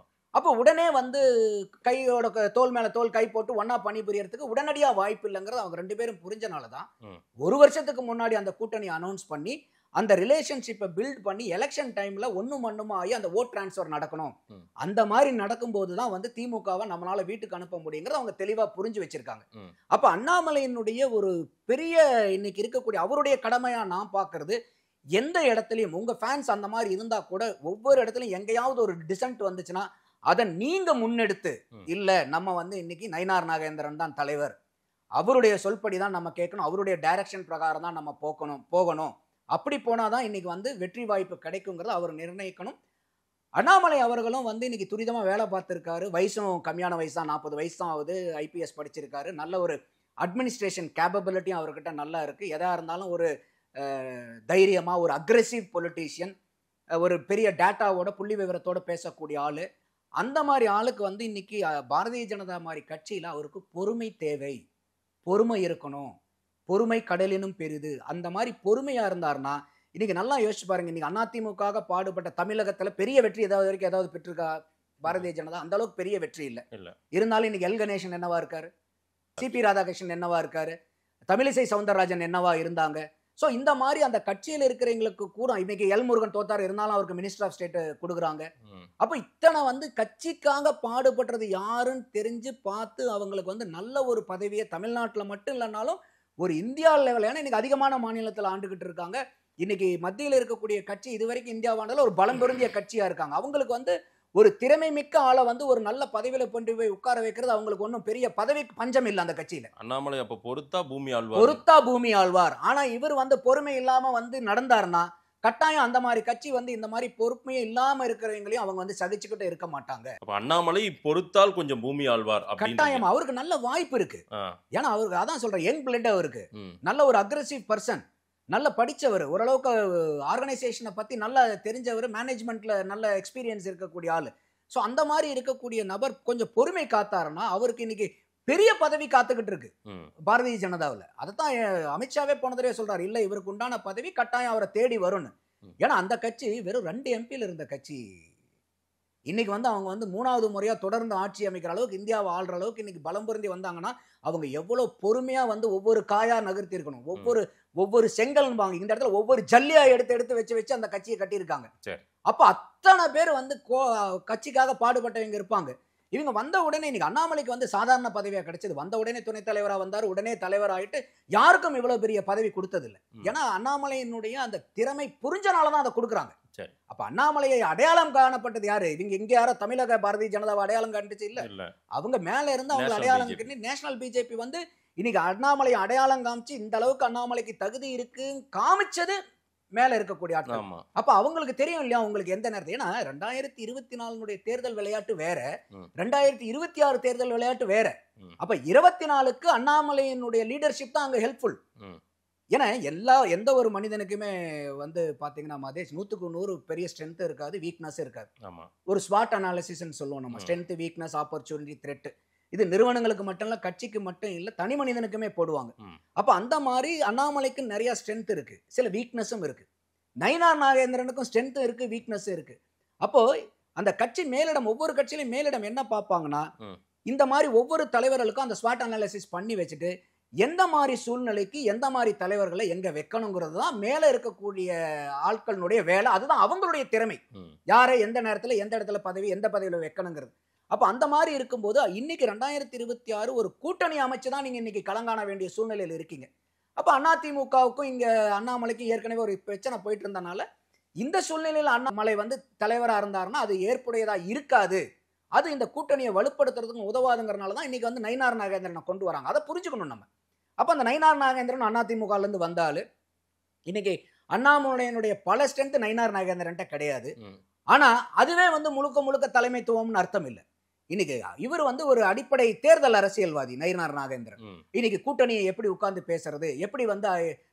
அப்போ உடனே வந்து கையோட தோல் மேல தோல் கை போட்டு ஒன்னா பணிபுரியறதுக்கு உடனடியா வாய்ப்பு இல்லைங்கிறது அவங்க 2 பேரும் புரிஞ்சனாலதான் 1 வருஷத்துக்கு முன்னாடி அந்த கூட்டணி அனௌன்ஸ் பண்ணி அந்த ரிலேஷன்ஷிப்பை பில்ட் பண்ணி எலெக்ஷன் டைம்ல ஒண்ணுமா ஆகி அந்த ஓட் டிரான்ஸ்ஃபர் நடக்கணும். அந்த மாதிரி நடக்கும்போது தான் வந்து திமுகவை நம்மளால வீட்டுக்கு அனுப்ப முடியுங்கிறத அவங்க தெளிவா புரிஞ்சு வச்சிருக்காங்க. அப்ப அண்ணாமலையினுடைய ஒரு பெரிய இன்னைக்கு இருக்கக்கூடிய அவருடைய கடமையா நான் பாக்குறது, எந்த இடத்துலயும் உங்க ஃபேன்ஸ் அந்த மாதிரி இருந்தா கூட ஒவ்வொரு இடத்துலயும் எங்கேயாவது ஒரு டிசன்ட் வந்துச்சுன்னா அதை நீங்க முன்னெடுத்து, இல்ல நம்ம வந்து இன்னைக்கு நயினார் நாகேந்திரன் தான் தலைவர், அவருடைய சொல்படி தான் நம்ம கேட்கணும், அவருடைய டைரக்ஷன் பிரகாரம் தான் நம்ம போகணும், அப்படி போனாதான் இன்னைக்கு வந்து வெற்றி வாய்ப்பு கிடைக்குங்கிறத அவர் நிர்ணயிக்கணும். அண்ணாமலை அவர்களும் வந்து இன்னைக்கு துரிதமா வேலை பார்த்திருக்காரு. வயசும் கம்மியான வயசு தான், 40 வயசு தான் ஆகுது. IPS படிச்சிருக்காரு. நல்ல ஒரு அட்மினிஸ்ட்ரேஷன் கேப்பபிலிட்டியும் அவர்கிட்ட நல்லா இருக்கு. எதா இருந்தாலும் ஒரு தைரியமா ஒரு அக்ரெசிவ் பொலிட்டீஷியன், ஒரு பெரிய டேட்டாவோட புள்ளி விவரத்தோட பேசக்கூடிய ஆளு. அந்த மாதிரி ஆளுக்கு வந்து இன்னைக்கு பாரதிய ஜனதா மாதிரி கட்சியில அவருக்கு பொறுமை தேவை, பொறுமை இருக்கணும். பொறுமை கடலினும் பெரிது. அந்த மாதிரி பொறுமையா இருந்தாருன்னா இன்னைக்கு நல்லா யோசிச்சு பாருங்க. இன்னைக்கு அதிமுக பாடுபட்ட தமிழகத்துல பெரிய வெற்றி ஏதாவது பெற்றிருக்கா பாரதிய ஜனதா? அந்த அளவுக்கு பெரிய வெற்றி இல்ல. இருந்தாலும் இன்னைக்கு எல் கணேசன் என்னவா இருக்காரு, CP ராதாகிருஷ்ணன் என்னவா இருக்காரு, தமிழிசை சவுந்தரராஜன் என்னவா இருந்தாங்க. ஸோ இந்த மாதிரி அந்த கட்சியில் இருக்கிறவங்களுக்கு கூட இன்னைக்கு எல் முருகன் தோத்தார், இருந்தாலும் அவருக்கு மினிஸ்டர் ஆஃப் ஸ்டேட் கொடுக்குறாங்க. அப்போ இத்தனை வந்து கட்சிக்காக பாடுபடுறது யாருன்னு தெரிஞ்சு பார்த்து அவங்களுக்கு வந்து நல்ல ஒரு பதவியை தமிழ்நாட்டில் மட்டும் இல்லைனாலும் ஒரு இந்தியா லெவலில், ஏன்னா இன்னைக்கு அதிகமான மாநிலத்தில் ஆண்டுகிட்டு இருக்காங்க. இன்னைக்கு மத்தியில் இருக்கக்கூடிய கட்சி இதுவரைக்கும் இந்தியாவாண்டால ஒரு பலம் பொருந்திய கட்சியா இருக்காங்க. அவங்களுக்கு வந்து ஒரு திறமை மிக்க ஆளை வந்து ஒரு நல்ல பதவியில கொண்டு போய் உட்கார வைக்கிறது அவங்களுக்கு ஒன்றும் பெரிய பதவிக்கு பஞ்சம் இல்லை அந்த கட்சியில. அண்ணாமலை அப்ப பொறுத்தா பூமி ஆழ்வார். ஆனா இவர் வந்து பொறுமை இல்லாம வந்து நடந்தாருன்னா கட்டாயம் அந்த மாதிரி கட்சி வந்து இந்த மாதிரி பொறுமையே இல்லாம இருக்கிறவங்களையும் அவங்க வந்து சகிச்சுக்கிட்டு இருக்க மாட்டாங்க. அண்ணாமலை பொறுத்தால் கொஞ்சம் பூமி ஆழ்வார் கட்டாயம். அவருக்கு நல்ல வாய்ப்பு இருக்கு. ஏன்னா அவருக்கு அதான் சொல்றேன், யங் பிளட் அவருக்கு, நல்ல ஒரு அக்ரெசிவ் பர்சன், நல்ல படிச்சவர், ஓரளவுக்கு ஆர்கனைசேஷனை பத்தி நல்லா தெரிஞ்சவர், மேனேஜ்மெண்ட்ல நல்ல எக்ஸ்பீரியன்ஸ் இருக்கக்கூடிய ஆளு. ஸோ அந்த மாதிரி இருக்கக்கூடிய நபர் கொஞ்சம் பொறுமை காத்தாருன்னா அவருக்கு இன்னைக்கு பெரிய பதவி காத்துக்கிட்டு இருக்கு பாரதிய ஜனதாவில். அதைத்தான் அமித்ஷாவே போன தடவை சொல்றாரு, இல்ல இவருக்கு உண்டான பதவி கட்டாயம் அவரை தேடி வரும்னு. ஏன்னா அந்த கட்சி வெறும் 2 MPல இருந்த கட்சி இன்னைக்கு வந்து அவங்க வந்து 3வது முறையா தொடர்ந்து ஆட்சி அமைக்கிற அளவுக்கு, இந்தியாவை ஆள்ற அளவுக்கு இன்னைக்கு பலம் பொருந்தி வந்தாங்கன்னா அவங்க எவ்வளவு பொறுமையா வந்து ஒவ்வொரு காயா நகர்த்தி இருக்கணும், ஒவ்வொரு செங்கல் இந்த இடத்துல ஒவ்வொரு ஜல்லியா எடுத்து வச்சு அந்த கட்சியை கட்டியிருக்காங்க. அப்ப அத்தனை பேர் வந்து கட்சிக்காக பாடுபட்டவங்க இருப்பாங்க. இவங்க வந்த உடனே இன்னைக்கு அண்ணாமலைக்கு வந்து சாதாரண பதவியா கிடைச்சது. வந்த உடனே துணைத் தலைவரா வந்தாரு, உடனே தலைவர் ஆயிட்டு யாருக்கும் இவ்வளவு பெரிய பதவி கொடுத்தது இல்லை. ஏன்னா அண்ணாமலையினுடைய அந்த திறமை புரிஞ்சனாலதான் அதை கொடுக்குறாங்க. அப்ப அண்ணாமலையை அடையாளம் காணப்பட்டது யாரு? இங்க யாரோ தமிழக பாரதிய ஜனதாவை அடையாளம் காட்டுச்சு இல்ல, அவங்க மேல இருந்து அவங்க அடையாளம் கட்டி நேஷனல் பிஜேபி வந்து இன்னைக்கு அண்ணாமலையை அடையாளம் காமிச்சு இந்த அளவுக்கு அண்ணாமலைக்கு தகுதி இருக்கு காமிச்சது மேல இருக்கக்கூடிய ஆட்கள். அப்ப அவங்களுக்கு தெரியும் இல்லையா உங்களுக்கு எந்த நேரத்தில். ஏன்னா 2024 தேர்தல் விளையாட்டு வேற, 2026 தேர்தல் விளையாட்டு வேற. அப்ப 24க்கு அண்ணாமலையினுடைய லீடர்ஷிப் தான் அங்க ஹெல்ப்ஃபுல். ஏன்னா எந்த ஒரு மனிதனுக்குமே வந்து பாத்தீங்கன்னா மதேஷ் 100க்கு 100 பெரிய ஸ்ட்ரென்த் இருக்காது, வீக்னஸ் இருக்காது. ஒரு ஸ்வாட் அனாலிசிஸ் சொல்லுவோம் நம்ம, ஸ்ட்ரென்த், வீக்னஸ், ஆப்பர்ச்சுனிட்டி, த்ரெட். இது நிறுவனங்களுக்கு மட்டும் இல்ல, கட்சிக்கு மட்டும் இல்ல, தனி மனிதனுக்குமே போடுவாங்க. அப்ப அந்த மாதிரி அண்ணாமலைக்கு நிறைய ஸ்ட்ரென்த் இருக்கு, சில வீக்னஸும் இருக்கு. நயினார் நாகேந்திரனுக்கும் ஸ்ட்ரென்த் இருக்கு, வீக்னஸ் இருக்கு. அப்போ அந்த கட்சி மேலிடம், ஒவ்வொரு கட்சியிலும் மேலிடம் என்ன பார்ப்பாங்கன்னா, இந்த மாதிரி ஒவ்வொரு தலைவர்களுக்கும் அந்த ஸ்வாட் அனாலிசிஸ் பண்ணி வச்சுட்டு எந்த மாதிரி சூழ்நிலைக்கு எந்த மாதிரி தலைவர்களை எங்க வைக்கணுங்கிறது தான் மேல இருக்கக்கூடிய ஆட்களுடைய வேலை. அதுதான் அவங்களுடைய திறமை. யாரை எந்த நேரத்துல எந்த இடத்துல பதவி எந்த பதவியில வைக்கணுங்கிறது. அப்ப அந்த மாதிரி இருக்கும்போது இன்னைக்கு 2026 ஒரு கூட்டணி அமைச்சு தான் நீங்க இன்னைக்கு களங்காண வேண்டிய சூழ்நிலையில் இருக்கீங்க. அப்ப அதிமுகவுக்கும் இங்க அண்ணாமலைக்கும் ஏற்கனவே ஒரு பிரச்சனை போயிட்டு இருந்தனால இந்த சூழ்நிலையில் அண்ணாமலை வந்து தலைவரா இருந்தாருன்னா அது ஏற்புடையதா இருக்காது. அது இந்த கூட்டணியை வலுப்படுத்துறதுக்கு உதவாதுங்கிறனால தான் இன்னைக்கு வந்து நயினார் நாகேந்திரனை கொண்டு வராங்க. அதை புரிஞ்சுக்கணும் நம்ம. அப்ப அந்த நயினார் நாகேந்திரன் அதிமுகல இருந்து வந்தாலும் இன்னைக்கு அண்ணாமலையினுடைய பல ஸ்ட்ரென்த் நயினார் நாகேந்திரன்ட்ட கிடையாது. ஆனா அதுவே வந்து முழுக்க முழுக்க தலைமைத்துவம்னு அர்த்தம் இல்லை. இன்னைக்கு இவர் வந்து ஒரு அடிப்படை தேர்தல் அரசியல்வாதி நயினார் நாகேந்திரன். இன்னைக்கு கூட்டணியை எப்படி உட்கார்ந்து பேசுறது, எப்படி வந்து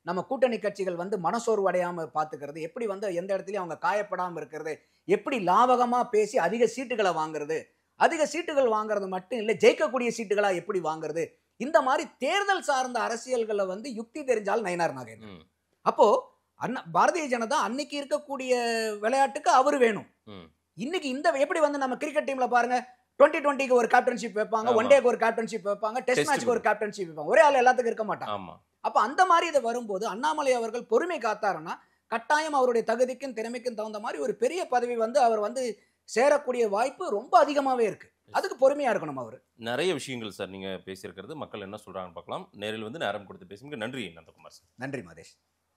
நம்ம கூட்டணி கட்சிகள் வந்து மனசோர்வு அடையாம பாத்துக்கிறது, எப்படி வந்து எந்த இடத்துலயும் அவங்க காயப்படாம இருக்கிறது, எப்படி லாபகமா பேசி அதிக சீட்டுகளை வாங்குறது, அதிக சீட்டுகள் வாங்குறது மட்டும் இல்லை ஜெயிக்கக்கூடிய சீட்டுகளா எப்படி வாங்குறது, இந்த மாதிரி தேர்தல் சார்ந்த அரசியல்களை வந்து யுக்தி தெரிஞ்சால் நயினார் நாகேந்திரன். அப்போ பாரதிய ஜனதா அன்னைக்கு இருக்கக்கூடிய விளையாட்டுக்கு அவரு வேணும். இன்னைக்கு இந்த எப்படி வந்து நம்ம கிரிக்கெட் டீம்ல பாருங்க 2020க்கு ஒரு கேப்டன்ஷிப் வைப்பாங்க, ஒன் டேக்கு ஒரு கேப்டன்ஷிப் வைப்பாங்க, டெஸ்ட் மேட்ச்க்கு ஒரு கேப்டன்ஷிப் வைப்பாங்க. ஒரே ஆள் எல்லாத்துக்கும் இருக்க மாட்டாங்க. அப்ப அந்த மாதிரி இது வரும்போது அண்ணாமலை அவர்கள் பொறுமை காத்தாருன்னா கட்டாயம் அவருடைய தகுதிக்கும் திறமைக்கும் தகுந்த மாதிரி ஒரு பெரிய பதவி வந்து அவர் வந்து சேரக்கூடிய வாய்ப்பு ரொம்ப அதிகமாவே இருக்கு. அதுக்கு பொறுமையா இருக்கணும். அவரு நிறைய விஷயங்கள் சார் நீங்க பேசியிருக்கிறது மக்கள் என்ன சொல்றாங்கன்னு பார்க்கலாம். நேரில் வந்து நேரம் கொடுத்து பேசுங்க. நன்றி நந்தகுமார் சார். நன்றி மதேஷ்.